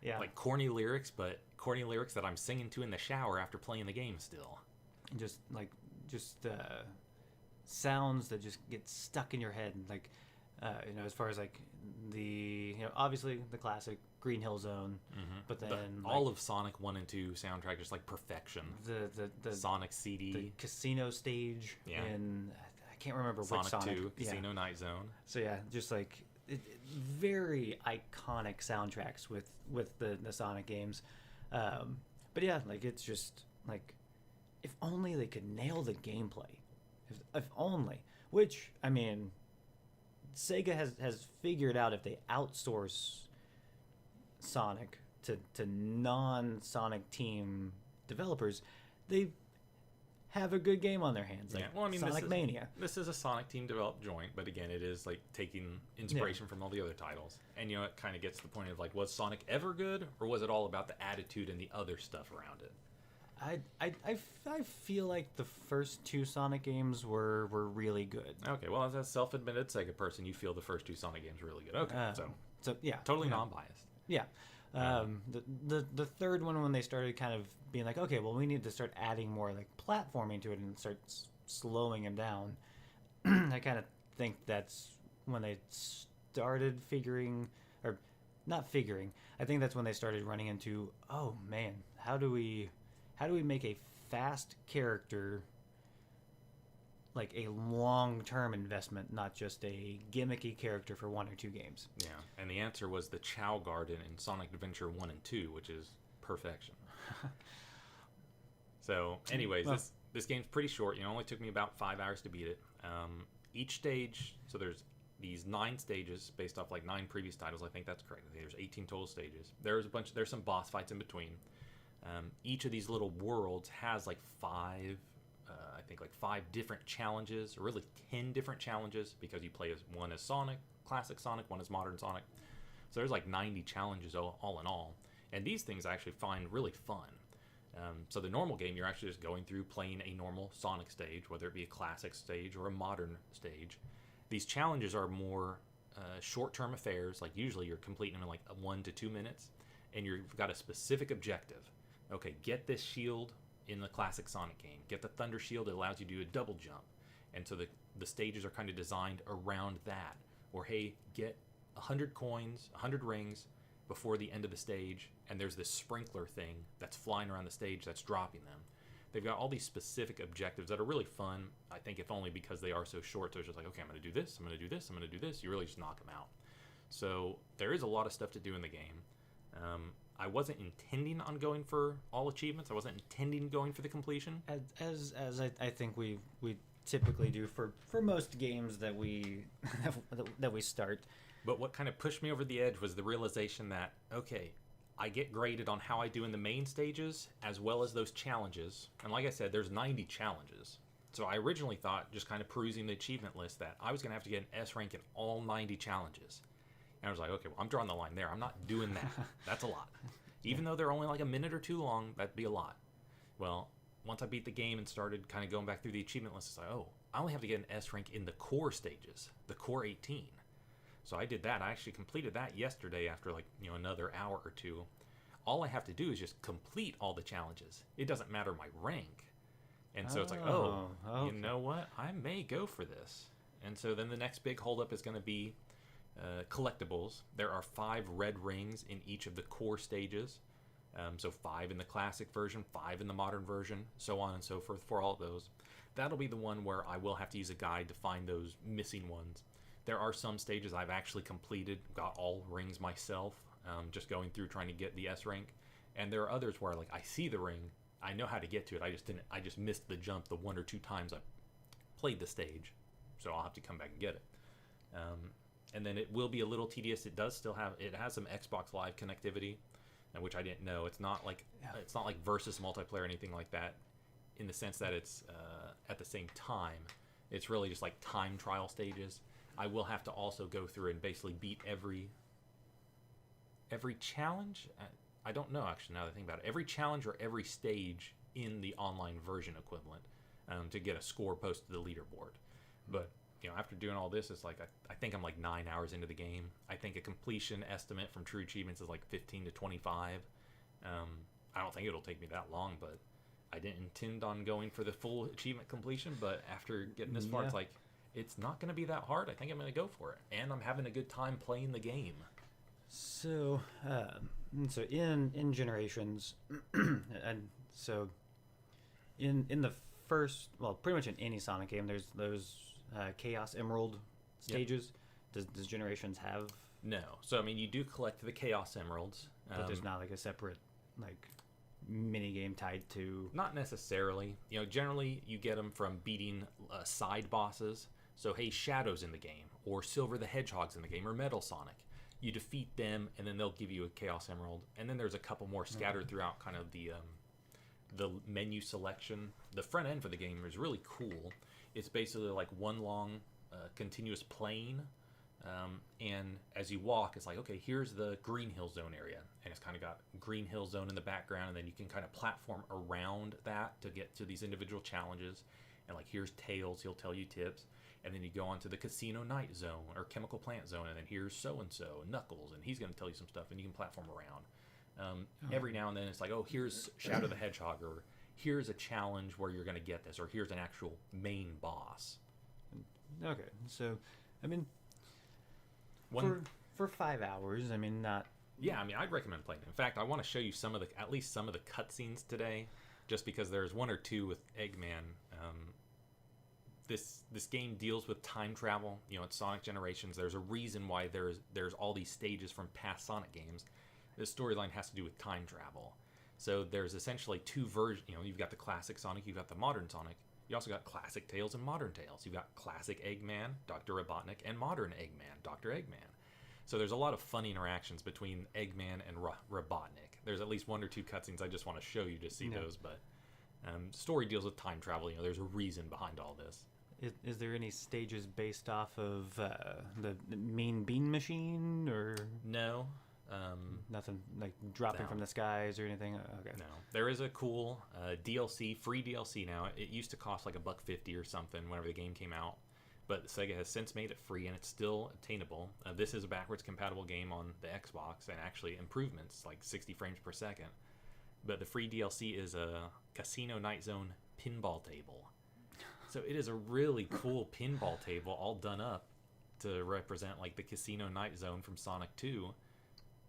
Like corny lyrics, but corny lyrics that I'm singing to in the shower after playing the game still. Just sounds that just get stuck in your head, like as far as like the obviously the classic Green Hill Zone, but then all of Sonic 1 and 2 soundtrack just like perfection. The Sonic CD, the casino stage, and I can't remember Sonic which Sonic 2 Casino Night Zone. So yeah, just like very iconic soundtracks with the Sonic games. But yeah, like, it's just like, if only they could nail the gameplay. If only. Which, I mean, Sega has figured out, if they outsource Sonic to non-Sonic team developers, they have a good game on their hands. Like, well, I mean, Sonic Mania. This is a Sonic team developed joint, but again, it is like taking inspiration from all the other titles. And it kind of gets to the point of like, was Sonic ever good, or was it all about the attitude and the other stuff around it? I feel like the first two Sonic games were really good. Okay, well, as a self-admitted Sega person, you feel the first two Sonic games were really good. Okay, so yeah, totally non-biased. Yeah, the third one, when they started kind of being like, okay, well, we need to start adding more like platforming to it and start slowing him down. I kind of think that's when they started figuring, or not figuring. I think that's when they started running into, oh man, how do we make a fast character like a long-term investment, not just a gimmicky character for one or two games? Yeah, and the answer was the Chow Garden in Sonic Adventure 1 and 2, which is perfection. So, anyways, this game's pretty short. It only took me about 5 hours to beat it. Each stage, so there's these 9 stages based off like 9 previous titles. I think that's correct. I think there's 18 total stages. There's some boss fights in between. Each of these little worlds has like 5 different challenges, or really 10 different challenges, because you play as one as Sonic, classic Sonic, one as modern Sonic. So there's like 90 challenges all in all. And these things I actually find really fun. So the normal game, you're actually just going through playing a normal Sonic stage, whether it be a classic stage or a modern stage. These challenges are more short-term affairs. Like, usually you're completing them in like 1 to 2 minutes, and you've got a specific objective. Okay, get this shield in the classic Sonic game. Get the Thunder Shield. It allows you to do a double jump. And so the stages are kind of designed around that. Or, hey, get 100 coins, 100 rings before the end of the stage, and there's this sprinkler thing that's flying around the stage that's dropping them. They've got all these specific objectives that are really fun, I think, if only because they are so short. So it's just like, okay, I'm going to do this, I'm going to do this, I'm going to do this. You really just knock them out. So there is a lot of stuff to do in the game. I wasn't intending on going for all achievements. I wasn't intending going for the completion. As I think we typically do for most games that we start. But what kind of pushed me over the edge was the realization that, okay, I get graded on how I do in the main stages as well as those challenges. And like I said, there's 90 challenges. So I originally thought, just kind of perusing the achievement list, that I was going to have to get an S rank in all 90 challenges. And I was like, okay, well, I'm drawing the line there. I'm not doing that. That's a lot. Even though they're only like a minute or two long, that'd be a lot. Well, once I beat the game and started kind of going back through the achievement list, it's like, oh, I only have to get an S rank in the core stages, the core 18. So I did that. I actually completed that yesterday after like, another hour or two. all I have to do is just complete all the challenges. It doesn't matter my rank. And so it's like, okay. you know what? I may go for this. And so then the next big holdup is going to be collectibles. There are 5 red rings in each of the core stages. So 5 in the classic version, 5 in the modern version, so on and so forth for all of those. That'll be the one where I will have to use a guide to find those missing ones. There are some stages I've actually completed, got all rings myself, just going through trying to get the S rank. And there are others where like I see the ring, I know how to get to it. I just missed the jump the 1 or 2 times I played the stage, so I'll have to come back and get it. And then it will be a little tedious. It has some Xbox Live connectivity, which I didn't know. It's not like versus multiplayer or anything like that, in the sense that it's at the same time. It's really just like time trial stages. I will have to also go through and basically beat every challenge. I don't know, actually, now that I think about it. Every challenge or every stage in the online version equivalent to get a score posted to the leaderboard. But, after doing all this, it's like I think I'm like 9 hours into the game. I think a completion estimate from True Achievements is like 15 to 25. I don't think it'll take me that long, but I didn't intend on going for the full achievement completion. But after getting this far, it's like, it's not going to be that hard. I think I'm going to go for it. And I'm having a good time playing the game. So in Generations, and so in the first, well, pretty much in any Sonic game, there's those Chaos Emerald stages. Yep. Does Generations have? No. So I mean, you do collect the Chaos Emeralds, but there's not like a separate mini game tied to. Not necessarily. Generally you get them from beating side bosses. So hey, Shadow's in the game, or Silver the Hedgehog's in the game, or Metal Sonic. You defeat them, and then they'll give you a Chaos Emerald. And then there's a couple more scattered throughout kind of the menu selection. The front end for the game is really cool. It's basically like one long continuous plane. And as you walk, it's like, okay, here's the Green Hill Zone area. And it's kind of got Green Hill Zone in the background. And then you can kind of platform around that to get to these individual challenges. And like, here's Tails, he'll tell you tips. And then you go on to the Casino Night Zone or Chemical Plant Zone, and then here's so-and-so, Knuckles, and he's going to tell you some stuff, and you can platform around. Every now and then it's like, oh, here's Shadow the Hedgehog, or here's a challenge where you're going to get this, or here's an actual main boss. Okay, so, I mean, for 5 hours, I mean, not... Yeah, I mean, I'd recommend playing it. In fact, I want to show you at least some of the cutscenes today, just because there's 1 or 2 with Eggman. This game deals with time travel. It's Sonic Generations. There's a reason why there's all these stages from past Sonic games. The storyline has to do with time travel. So there's essentially 2 versions. You've got the classic Sonic, you've got the modern Sonic. You also got classic Tails and modern Tails. You've got classic Eggman, Dr. Robotnik, and modern Eggman, Dr. Eggman. So there's a lot of funny interactions between Eggman and Robotnik. There's at least 1 or 2 cutscenes I just want to show you to see those. But story deals with time travel. There's a reason behind all this. Is there any stages based off of the Mean Bean Machine, or no? Nothing like dropping from the skies or anything. Okay. No, there is a cool DLC, free DLC now. It used to cost like $1.50 or something whenever the game came out, but Sega has since made it free and it's still attainable. This is a backwards compatible game on the Xbox, and actually improvements like 60 frames per second. But the free DLC is a Casino Night Zone pinball table. So it is a really cool pinball table all done up to represent like the Casino Night Zone from Sonic 2.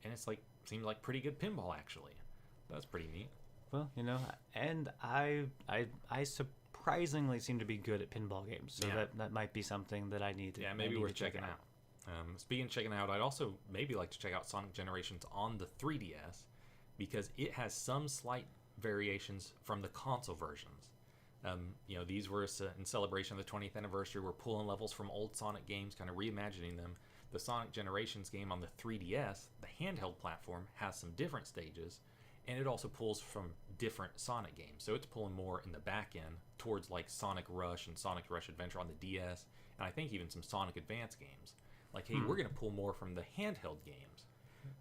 And it's seems like pretty good pinball, actually. That's pretty neat. Well, and I surprisingly seem to be good at pinball games. So that might be something that I need to. Yeah, maybe worth checking out. Speaking of checking out, I'd also maybe like to check out Sonic Generations on the 3DS, because it has some slight variations from the console versions. These were in celebration of the 20th anniversary. We're pulling levels from old Sonic games, kind of reimagining them. The Sonic Generations game on the 3DS, the handheld platform, has some different stages, and it also pulls from different Sonic games. So it's pulling more in the back end towards like Sonic Rush and Sonic Rush Adventure on the DS, and I think even some Sonic Advance games. Like, hey, we're going to pull more from the handheld games.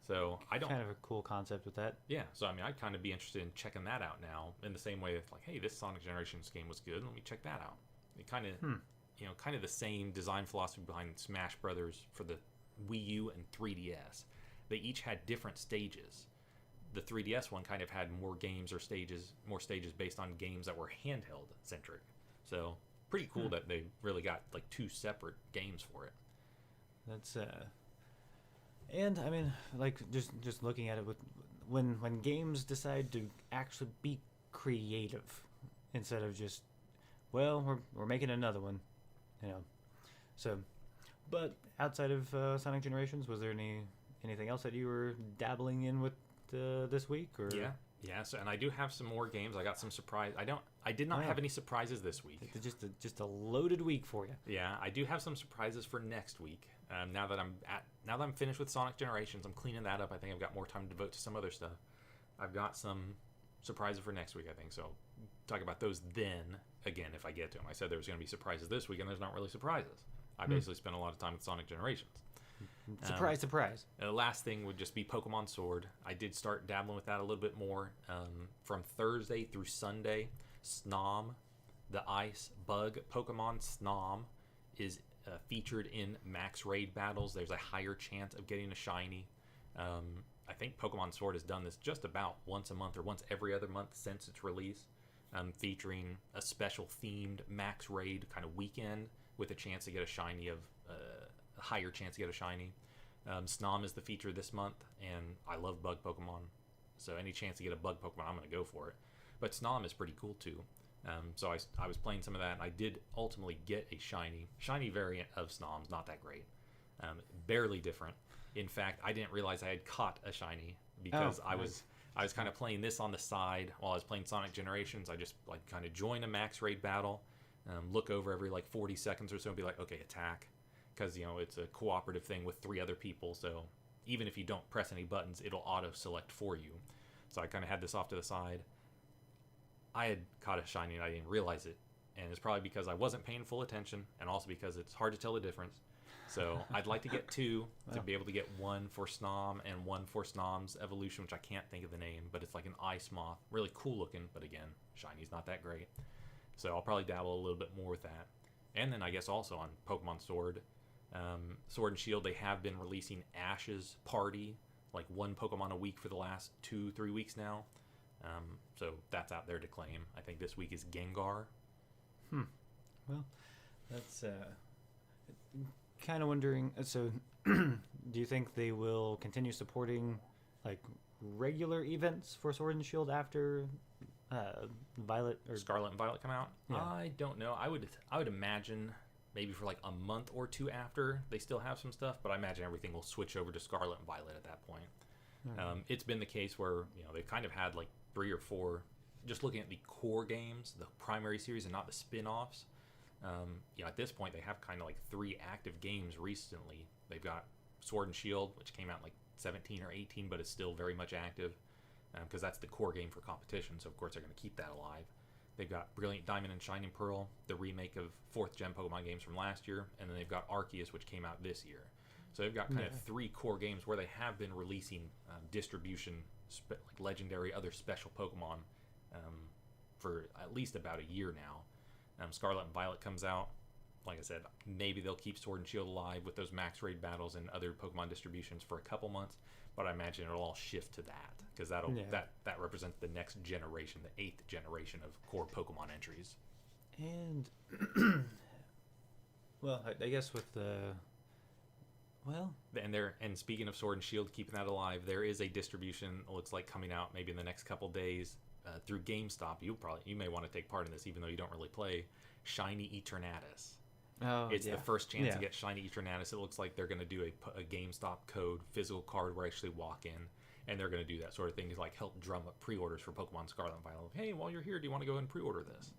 So I don't... Kind of a cool concept with that. Yeah, so I mean, I'd kind of be interested in checking that out now, in the same way of like, hey, this Sonic Generations game was good, let me check that out. It kind of, kind of the same design philosophy behind Smash Brothers for the Wii U and 3DS. They each had different stages, the 3DS one kind of had more games or more stages based on games that were handheld centric. So pretty cool that they really got like 2 separate games for it. That's and I mean, like just looking at it with when games decide to actually be creative instead of just, well, we're making another one, you know. So, but outside of Sonic Generations, was there anything else that you were dabbling in with this week? Or yeah. So, and I do have some more games. I got some surprise. I did not have any surprises this week. Just a loaded week for you. Yeah, I do have some surprises for next week. Now that I'm finished with Sonic Generations, I'm cleaning that up. I think I've got more time to devote to some other stuff. I've got some surprises for next week, I think. So talk about those then again if I get to them. I said there was going to be surprises this week, and there's not really surprises. I basically spent a lot of time with Sonic Generations. Surprise. The last thing would just be Pokemon Sword. I did start dabbling with that a little bit more. From Thursday through Sunday, Snom, the ice bug Pokemon Snom, is featured in max raid battles. There's a higher chance of getting a shiny. I think Pokemon Sword has done this just about once a month or once every other month since its release, featuring a special themed max raid kind of weekend with a chance to get a shiny a higher chance to get a shiny. Snom is the feature this month, and I love bug Pokemon, so any chance to get a bug Pokemon, I'm going to go for it. But Snom is pretty cool too. So I was playing some of that, and I did ultimately get a shiny variant of Snom's. Not that great, barely different. In fact, I didn't realize I had caught a shiny because I was kind of playing this on the side while I was playing Sonic Generations. I just like kind of join a max raid battle, look over every like 40 seconds or so and be like, okay, attack, because it's a cooperative thing with 3 other people. So even if you don't press any buttons, it'll auto select for you. So I kind of had this off to the side. I had caught a shiny and I didn't realize it, and it's probably because I wasn't paying full attention, and also because it's hard to tell the difference. So I'd like to get 2 to be able to get 1 for Snom and 1 for Snom's evolution, which I can't think of the name, but it's like an ice moth, really cool looking, but again, shiny's not that great. So I'll probably dabble a little bit more with that. And then I guess also on Pokemon Sword, Sword and Shield, they have been releasing Ash's Party, like 1 Pokemon a week for the last 2-3 weeks now. So that's out there to claim. I think this week is Gengar. Well, that's kind of wondering. So, do you think they will continue supporting like regular events for Sword and Shield after Violet or Scarlet and Violet come out? Yeah. I don't know. I would imagine maybe for like a month or 2 after they still have some stuff, but I imagine everything will switch over to Scarlet and Violet at that point. It's been the case where they've kind of had like 3 or 4, just looking at the core games, the primary series, and not the spin-offs. At this point, they have kind of like 3 active games recently. They've got Sword and Shield, which came out in like 17 or 18, but is still very much active because that's the core game for competition. So, of course, they're going to keep that alive. They've got Brilliant Diamond and Shining Pearl, the remake of 4th Gen Pokemon games from last year. And then they've got Arceus, which came out this year. So they've got kind of 3 core games where they have been releasing distribution, like legendary, other special Pokemon for at least about a year now. Scarlet and Violet comes out. Like I said, maybe they'll keep Sword and Shield alive with those max raid battles and other Pokemon distributions for a couple months, but I imagine it'll all shift to that because that represents the next generation, the 8th generation of core Pokemon entries. And well, I guess with the and speaking of Sword and Shield, keeping that alive, there is a distribution. It looks like coming out maybe in the next couple days through GameStop. You may want to take part in this, even though you don't really play Shiny Eternatus. It's the first chance to get Shiny Eternatus. It looks like they're going to do a GameStop code physical card where I actually walk in, and they're going to do that sort of thing to like help drum up pre-orders for Pokemon Scarlet and Violet. Hey, while you're here, do you want to go ahead and pre-order this?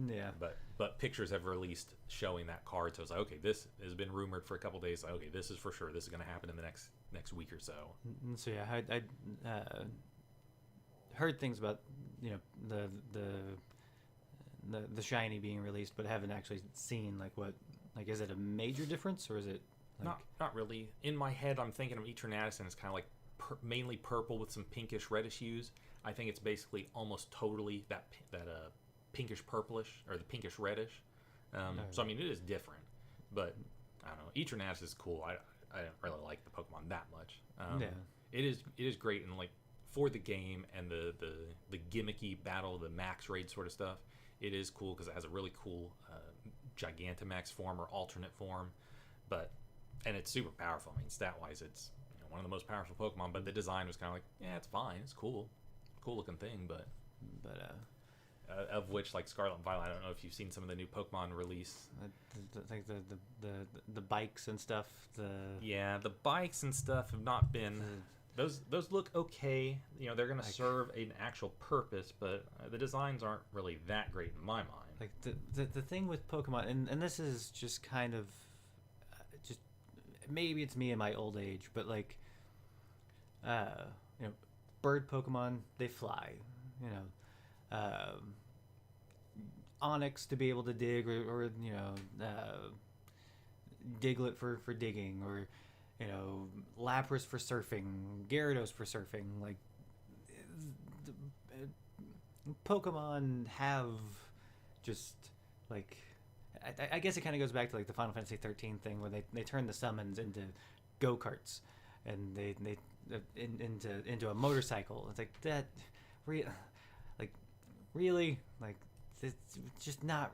Yeah. But pictures have released showing that card, so it's like, okay, this has been rumored for a couple days. Like, okay, this is for sure. This is going to happen in the next week or so. So yeah, I heard things about the shiny being released, but haven't actually seen is it a major difference or is it like... not really. In my head, I'm thinking of Eternatus, and it's kind of like mainly purple with some pinkish reddish hues. I think it's basically almost totally that pinkish purplish or the pinkish reddish. So I mean, it is different, but I don't know. Eternatus is cool. I don't really like the Pokemon that much. It is great in like for the game and the gimmicky battle, the max raid sort of stuff, it is cool because it has a really cool Gigantamax form or alternate form, and it's super powerful. I mean, stat wise, it's one of the most powerful Pokemon. But the design was kind of like, yeah, it's fine, it's cool looking thing, but of which, like Scarlet and Violet, I don't know if you've seen some of the new Pokemon release. Like the bikes and stuff. The bikes and stuff have not been. Those look okay. They're going to serve an actual purpose, but the designs aren't really that great in my mind. Like the thing with Pokemon, and this is just kind of just maybe it's me in my old age, but like bird Pokemon, they fly. Onix to be able to dig, or Diglett for digging, or Lapras for surfing, Gyarados for surfing. Like Pokemon have just like I guess it kind of goes back to like the Final Fantasy 13 thing where they turn the summons into go-karts and they into a motorcycle. It's like that really like it's just not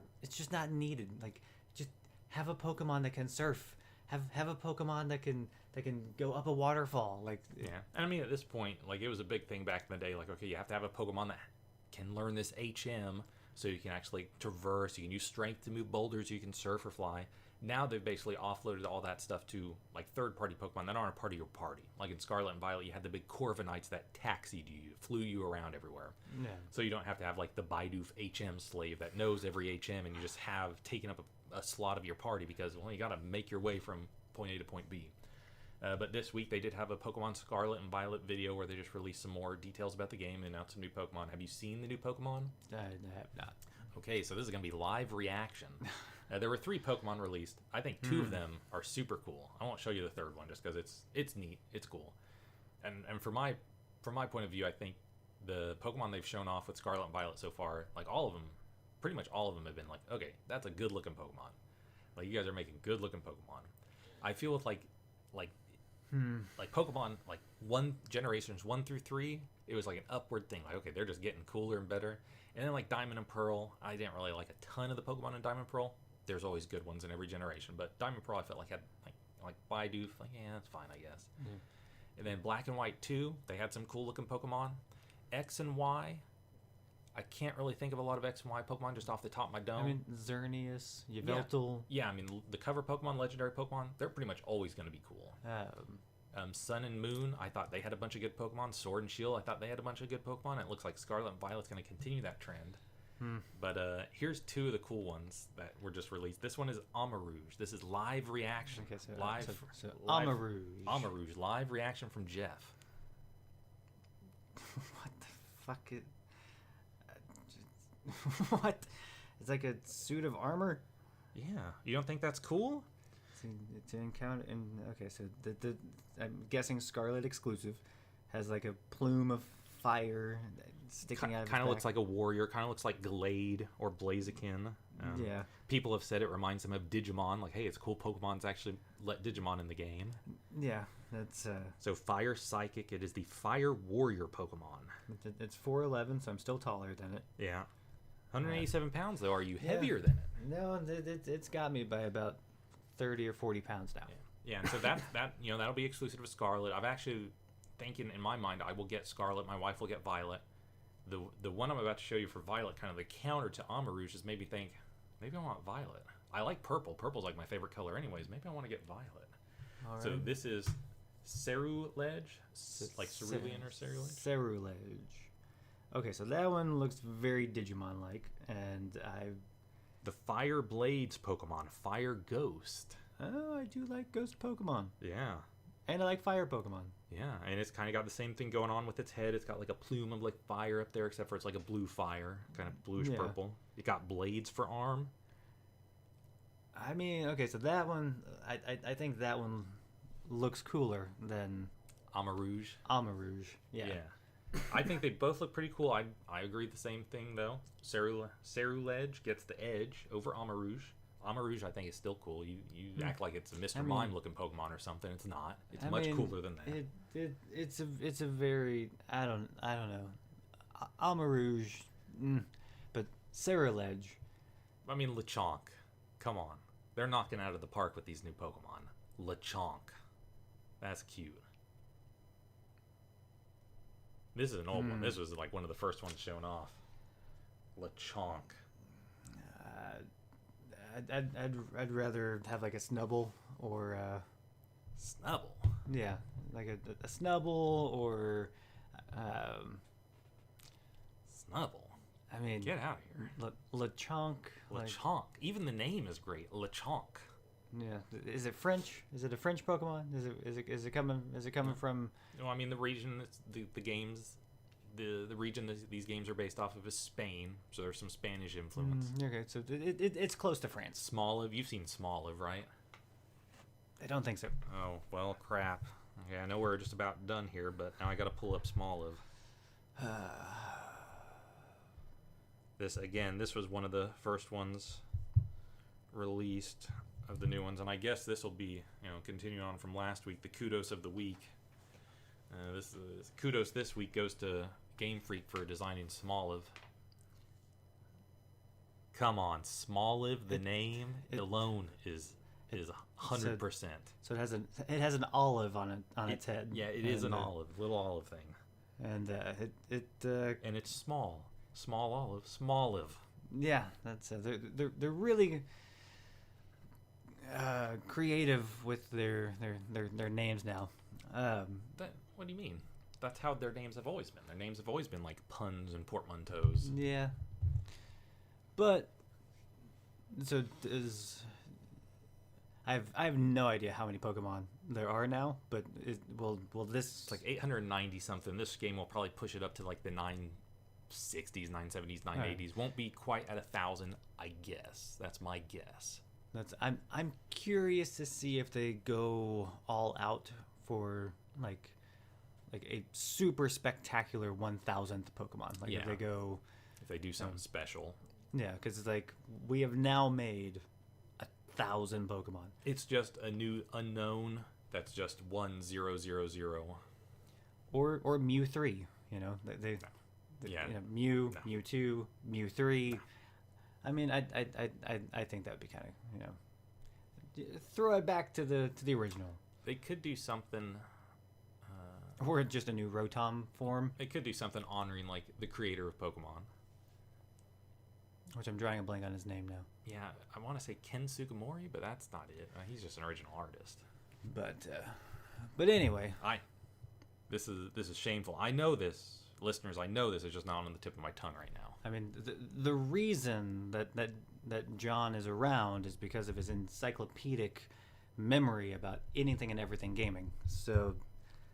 needed. Like just have a Pokemon that can surf. Have a Pokemon that can go up a waterfall. Like yeah. And I mean at this point, like it was a big thing back in the day. Like okay, you have to have a Pokemon that can learn this HM so you can actually traverse. You can use strength to move boulders. You can surf or fly. Now they've basically offloaded all that stuff to like third-party Pokemon that aren't a part of your party. Like in Scarlet and Violet, you had the big Corviknights that taxied you, flew you around everywhere. Yeah. So you don't have to have like the Bidoof HM slave that knows every HM, and you just have taken up a slot of your party because well, you got to make your way from point A to point B. But this week they did have a Pokemon Scarlet and Violet video where they just released some more details about the game and announced some new Pokemon. Have you seen the new Pokemon? I have not. Okay, so this is going to be live reaction. There were 3 Pokemon released. I think 2 of them are super cool. I won't show you the third one just because it's neat, it's cool, and from my point of view, I think the Pokemon they've shown off with Scarlet and Violet so far, like pretty much all of them have been like, okay, that's a good looking Pokemon. Like you guys are making good looking Pokemon. I feel with like Pokemon, like generations 1 through 3, it was like an upward thing. Like okay, they're just getting cooler and better. And then like Diamond and Pearl, I didn't really like a ton of the Pokemon in Diamond and Pearl. There's always good ones in every generation, but Diamond and Pearl I felt like had like Bidoof, like yeah, that's fine I guess. And then Black and White 2, they had some cool looking Pokemon. X and Y, I can't really think of a lot of X and Y Pokemon just off the top of my dome. I mean Xerneas, Yveltal. Yeah, I mean the cover Pokemon, legendary Pokemon, they're pretty much always going to be cool. Sun and Moon, I thought they had a bunch of good Pokemon. Sword and Shield, I thought they had a bunch of good Pokemon. It looks like Scarlet and Violet's going to continue that trend. But here's 2 of the cool ones that were just released. This one is Amarouge. This is live reaction. Okay, so Amarouge. Amarouge, live reaction from Jeff. What the fuck? What? It's like a suit of armor? Yeah. You don't think that's cool? To encounter okay, so the I'm guessing Scarlet exclusive has like a plume of fire sticking out of his kind of back. looks like a warrior, kind of looks like Glade or Blaziken. Yeah, people have said it reminds them of Digimon, like hey, it's cool Pokemon's actually let Digimon in the game. Yeah, that's so Fire Psychic, it is the Fire Warrior Pokemon. It's 4'11", so I'm still taller than it. Yeah, 187 pounds though. Are you heavier than it? No, it's got me by about 30 or 40 pounds now. Yeah, and so that that'll be exclusive to Scarlet. I've actually thinking in my mind I will get Scarlet, my wife will get Violet. The one I'm about to show you for Violet, kind of the counter to Amarouge, is maybe think maybe I want Violet. I like purple. Purple's like my favorite color anyways. Maybe I want to get Violet. All right. So this is Cerulege, like Cerulean or Cerulege? Cerulege. Okay, so that one looks very Digimon-like, and the Fire Blades Pokemon, Fire Ghost. Oh, I do like ghost Pokemon. Yeah. And I like fire Pokemon. Yeah, and it's kind of got the same thing going on with its head. It's got like a plume of like fire up there, except for it's like a blue fire, kind of bluish purple. It got blades for arm. I mean, okay, so that one, I think that one looks cooler than Amarouge. Yeah. I think they both look pretty cool. I agree the same thing though. Cerulege gets the edge over Amarouge. Amarouge, I think, is still cool. You act like it's a Mr. Mime looking Pokemon or something. It's not. It's much cooler than that. It's a very I don't know. Amarouge, but Ceruledge. I mean, Lechonk. Come on. They're knocking out of the park with these new Pokemon. Lechonk. That's cute. This is an old one. This was like one of the first ones shown off. Lechonk. I'd rather have like a Snubble or Snubble. Yeah, like a Snubble or Snubble. I mean, get out of here. Lechonk. Lechonk. Even the name is great. Lechonk. Yeah. Is it French? Is it a French Pokemon? Is it coming from? No, I mean the region. The games. The region these games are based off of is Spain, so there's some Spanish influence. Okay, so it's close to France. Smoliv, you've seen Smoliv, right? I don't think so. Oh, well, crap. Okay, I know we're just about done here, but now I gotta pull up Smoliv. This was one of the first ones released of the new ones, and I guess this will be, continuing on from last week, the kudos of the week. This kudos this week goes to Game Freak for designing Smoliv. Come on, Smoliv, the name alone is 100%. So it has an olive on its head. Yeah, it is an olive, little olive thing. And and it's small olive, Smoliv. Yeah, that's they're really creative with their names now. What do you mean? That's how their names have always been. Their names have always been like puns and portmanteaus. Yeah. But so I have no idea how many Pokemon there are now, but will this it's like 890 something. This game will probably push it up to like the 960s, 970s, 980s. Right. Won't be quite at 1,000, I guess. That's my guess. I'm curious to see if they go all out for like a super spectacular 1,000th Pokemon. Like if they do something special. Yeah, because it's like we have now made 1,000 Pokemon. It's just a new unknown that's just 1000. Or Mew 3. Mew, No. Mewtwo, Mew 3. No. I mean, I think that would be kind of throw it back to the original. They could do something. Or just a new Rotom form. They could do something honoring like the creator of Pokemon. Which I'm drawing a blank on his name now. Yeah, I want to say Ken Sugimori, but that's not it. He's just an original artist. But anyway, this is shameful. I know this, listeners. I know this is just not on the tip of my tongue right now. I mean, the reason that John is around is because of his encyclopedic memory about anything and everything gaming. So.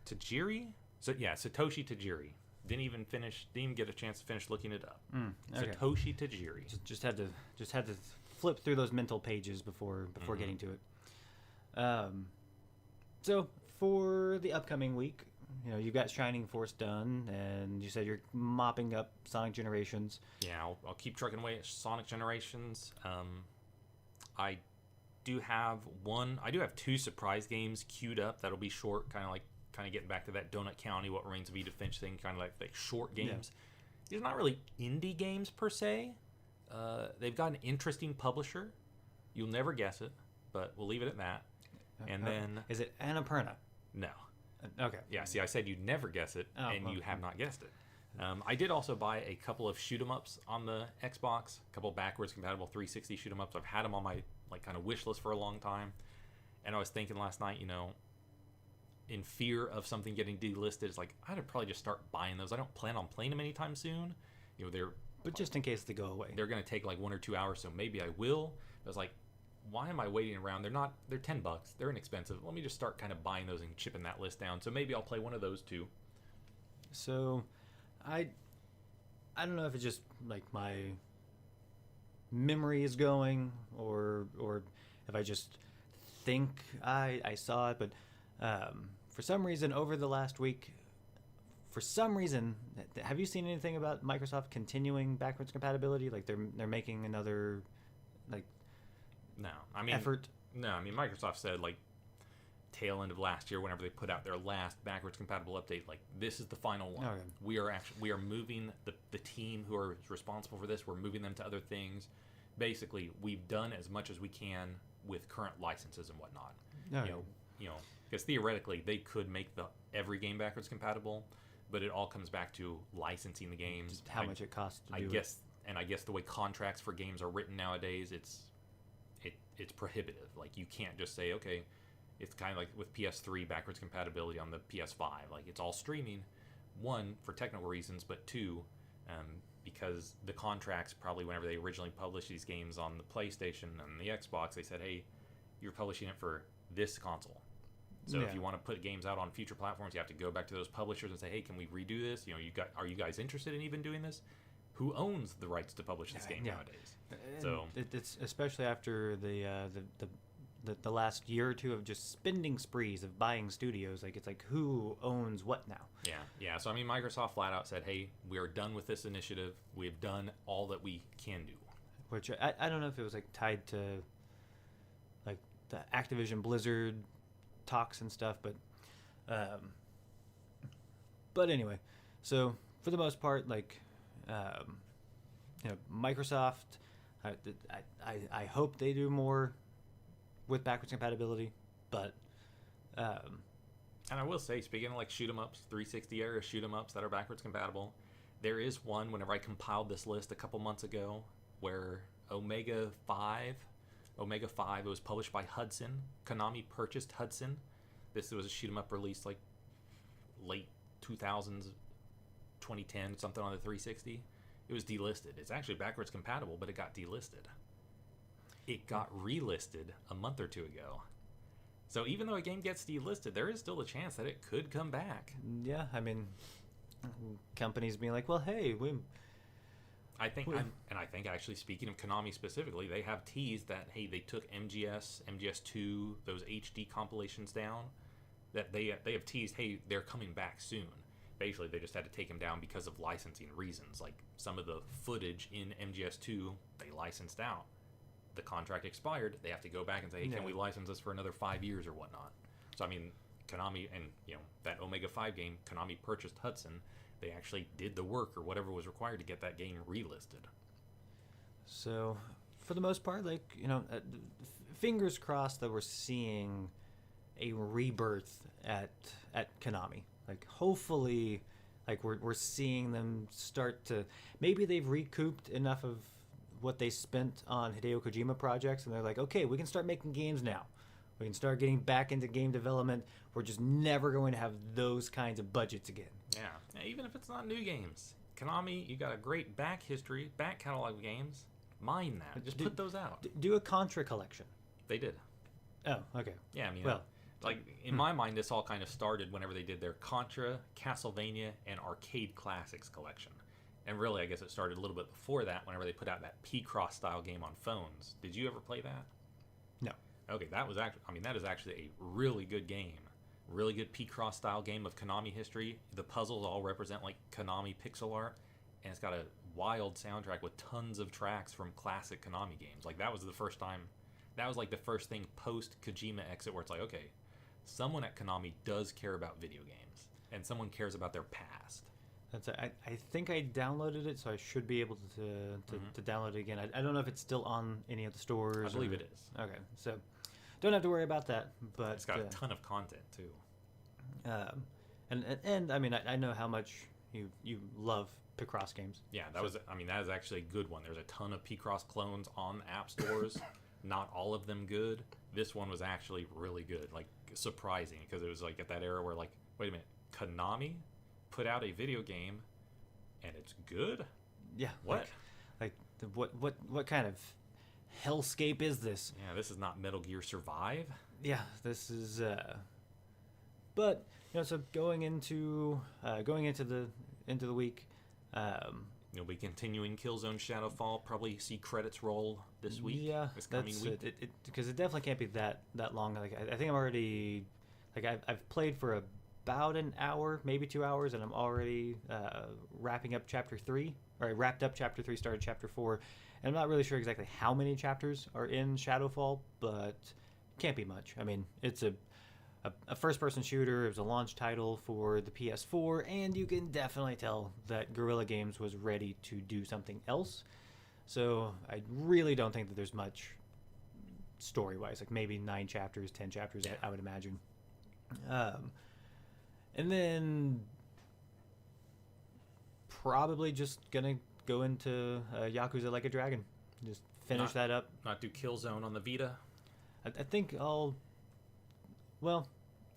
Tajiri? Satoshi Tajiri. Didn't even get a chance to finish looking it up. Okay. Satoshi Tajiri. Just had to flip through those mental pages before getting to it. So for the upcoming week, you've got Shining Force done, and you said you're mopping up Sonic Generations. Yeah, I'll keep trucking away at Sonic Generations. I do have two surprise games queued up that'll be short, kind of getting back to that Donut County, What Remains of Edith Finch thing, kind of like short games. Yeah. These are not really indie games per se. They've got an interesting publisher. You'll never guess it, but we'll leave it at that. And then... Is it Annapurna? No. Okay. Yeah, see, I said you'd never guess it, you have not guessed it. I did also buy a couple of shoot-em-ups on the Xbox, a couple of backwards compatible 360 shoot-em-ups. I've had them on my kind of wish list for a long time. And I was thinking last night, in fear of something getting delisted, it's like I'd probably just start buying those. I don't plan on playing them anytime soon. But just in case they go away, they're going to take like 1 or 2 hours, so maybe I will. I was like, why am I waiting around? They're $10. They're inexpensive. Let me just start kind of buying those and chipping that list down. So maybe I'll play one of those too. So, I don't know if it's just like my memory is going, or if I just think I saw it, but. For some reason, over the last week, have you seen anything about Microsoft continuing backwards compatibility? Like they're making another, like No, I mean effort. No, I mean Microsoft said like tail end of last year, whenever they put out their last backwards compatible update, like this is the final one. Okay. We are moving the team who are responsible for this. We're moving them to other things. Basically, we've done as much as we can with current licenses and whatnot. Okay. Because theoretically they could make every game backwards compatible, but it all comes back to licensing the games. Just how much it costs to do it. And I guess the way contracts for games are written nowadays, it's prohibitive. Like you can't just say, okay, it's kind of like with PS3 backwards compatibility on the PS5. Like it's all streaming. One, for technical reasons, but two, because the contracts probably whenever they originally published these games on the PlayStation and the Xbox, they said, hey, you're publishing it for this console. So if you want to put games out on future platforms, you have to go back to those publishers and say, hey, can we redo this? Are you guys interested in even doing this? Who owns the rights to publish this game nowadays? So it's especially after the last year or two of just spending sprees of buying studios. Like it's like who owns what now? Yeah. So I mean, Microsoft flat out said, hey, we are done with this initiative. We've done all that we can do. Which I don't know if it was like tied to like the Activision Blizzard talks and stuff, but anyway, so for the most part, like Microsoft, I hope they do more with backwards compatibility, but and I will say, speaking of like shoot 'em ups, 360 era shoot 'em ups that are backwards compatible, there is one whenever I compiled this list a couple months ago where Omega 5, it was published by Hudson. Konami purchased Hudson. This was a shoot 'em up released like late 2000s, 2010, something on the 360. It was delisted. It's actually backwards compatible, but it got delisted. It got relisted a month or two ago. So even though a game gets delisted, there is still a chance that it could come back. Yeah, I mean, companies being like, well, hey, I think actually, speaking of Konami specifically, they have teased that, hey, they took MGS2, those HD compilations down, that they have teased, hey, they're coming back soon. Basically, they just had to take them down because of licensing reasons. Like, some of the footage in MGS2, they licensed out. The contract expired. They have to go back and say, hey, can we license this for another 5 years or whatnot? So, I mean, Konami, and, that Omega 5 game, Konami purchased Hudson. They actually did the work or whatever was required to get that game relisted. So, for the most part, like, fingers crossed that we're seeing a rebirth at Konami. Like, hopefully, like, we're seeing them start to... Maybe they've recouped enough of what they spent on Hideo Kojima projects, and they're like, okay, we can start making games now. We can start getting back into game development. We're just never going to have those kinds of budgets again. Yeah, even if it's not new games. Konami, you got a great back catalog of games. Mine that. Just put those out. Do a Contra collection. They did. Oh, okay. Yeah, I mean, in my mind, this all kind of started whenever they did their Contra, Castlevania, and Arcade Classics collection. And really, I guess it started a little bit before that, whenever they put out that P-Cross style game on phones. Did you ever play that? No. Okay, that is actually a really good game. Really good P-Cross style game of Konami history. The puzzles all represent like Konami pixel art, and it's got a wild soundtrack with tons of tracks from classic Konami games. Like that was like the first thing post Kojima exit where it's like, okay, someone at Konami does care about video games, and someone cares about their past. I think I downloaded it, so I should be able to download it again. I don't know if it's still on any of the stores. I believe it is. Okay, so don't have to worry about that. But it's got a ton of content too. And I mean, I know how much you love Picross games. Yeah, that is actually a good one. There's a ton of Picross clones on app stores. Not all of them good. This one was actually really good, like surprising, because it was like at that era where like, wait a minute, Konami put out a video game and it's good? Yeah. What? What kind of hellscape is this? Yeah, this is not Metal Gear Survive. Yeah, this is but so going into the week, you'll be continuing Killzone Shadowfall, probably see credits roll this week. Yeah, this coming week. Because it definitely can't be that long. Like I think I'm already, like I've played for about an hour, maybe 2 hours, and I'm already wrapped up chapter 3, started chapter 4, and I'm not really sure exactly how many chapters are in Shadowfall, but can't be much. I mean, it's a first-person shooter. It was a launch title for the PS4, and you can definitely tell that Guerrilla Games was ready to do something else. So I really don't think that there's much story-wise, like maybe 9 chapters, 10 chapters, I would imagine. And then probably just gonna go into Yakuza Like a Dragon. Just finish that up. Not do Killzone on the Vita? I think I'll... Well...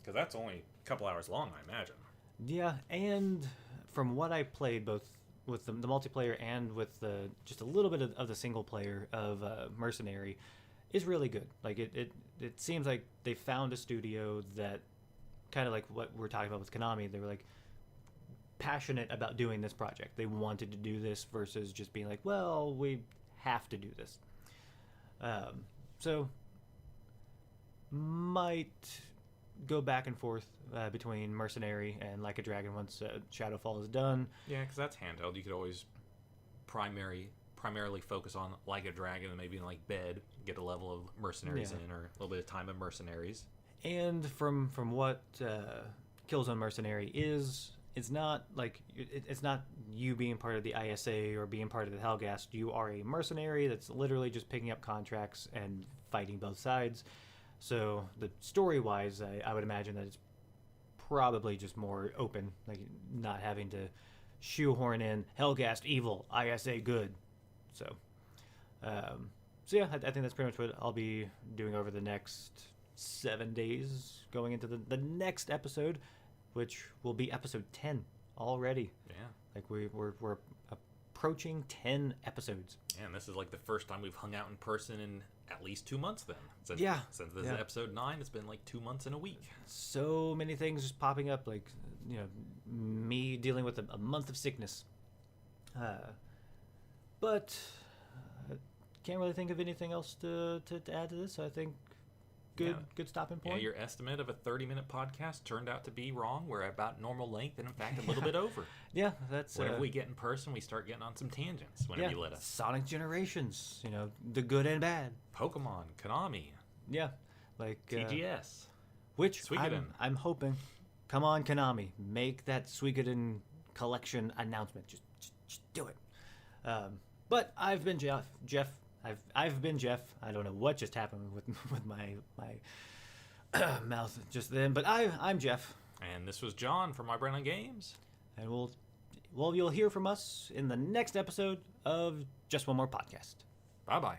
Because that's only a couple hours long, I imagine. Yeah, and from what I played, both with the multiplayer and with just a little bit of the single player of Mercenary, is really good. Like, it seems like they found a studio that, kind of like what we're talking about with Konami, they were like passionate about doing this project. They wanted to do this versus just being like, well, we have to do this. So might go back and forth between Mercenary and Like a Dragon once Shadowfall is done. Yeah, because that's handheld. You could always primarily focus on Like a Dragon and maybe in like bed get a level of Mercenaries in, or a little bit of time of Mercenaries. And from what Killzone Mercenary is, it's not like it's not you being part of the ISA or being part of the Helghast. You are a mercenary that's literally just picking up contracts and fighting both sides. So the story-wise, I would imagine that it's probably just more open, like not having to shoehorn in Helghast evil, ISA good. So yeah, I think that's pretty much what I'll be doing over the next 7 days, going into the next episode, which will be episode 10 already. Yeah, like we're approaching 10 episodes. Yeah, and this is like the first time we've hung out in person in at least 2 months then. Since this is episode 9, it's been like 2 months and a week. So many things just popping up, like, you know, me dealing with a month of sickness. But can't really think of anything else to add to this. I think good stopping point. Yeah, your estimate of a 30-minute podcast turned out to be wrong. We're about normal length and, in fact, a little bit over. Yeah, that's... Whenever we get in person, we start getting on some tangents whenever you let us. Sonic Generations, you know, the good and bad. Pokemon, Konami. Yeah, like... TGS. Which I'm hoping... Come on, Konami. Make that Suikoden collection announcement. Just do it. But I've been Jeff. I've been Jeff. I don't know what just happened with my mouth just then, but I'm Jeff. And this was John from My Brain on Games. And you'll hear from us in the next episode of Just One More Podcast. Bye-bye.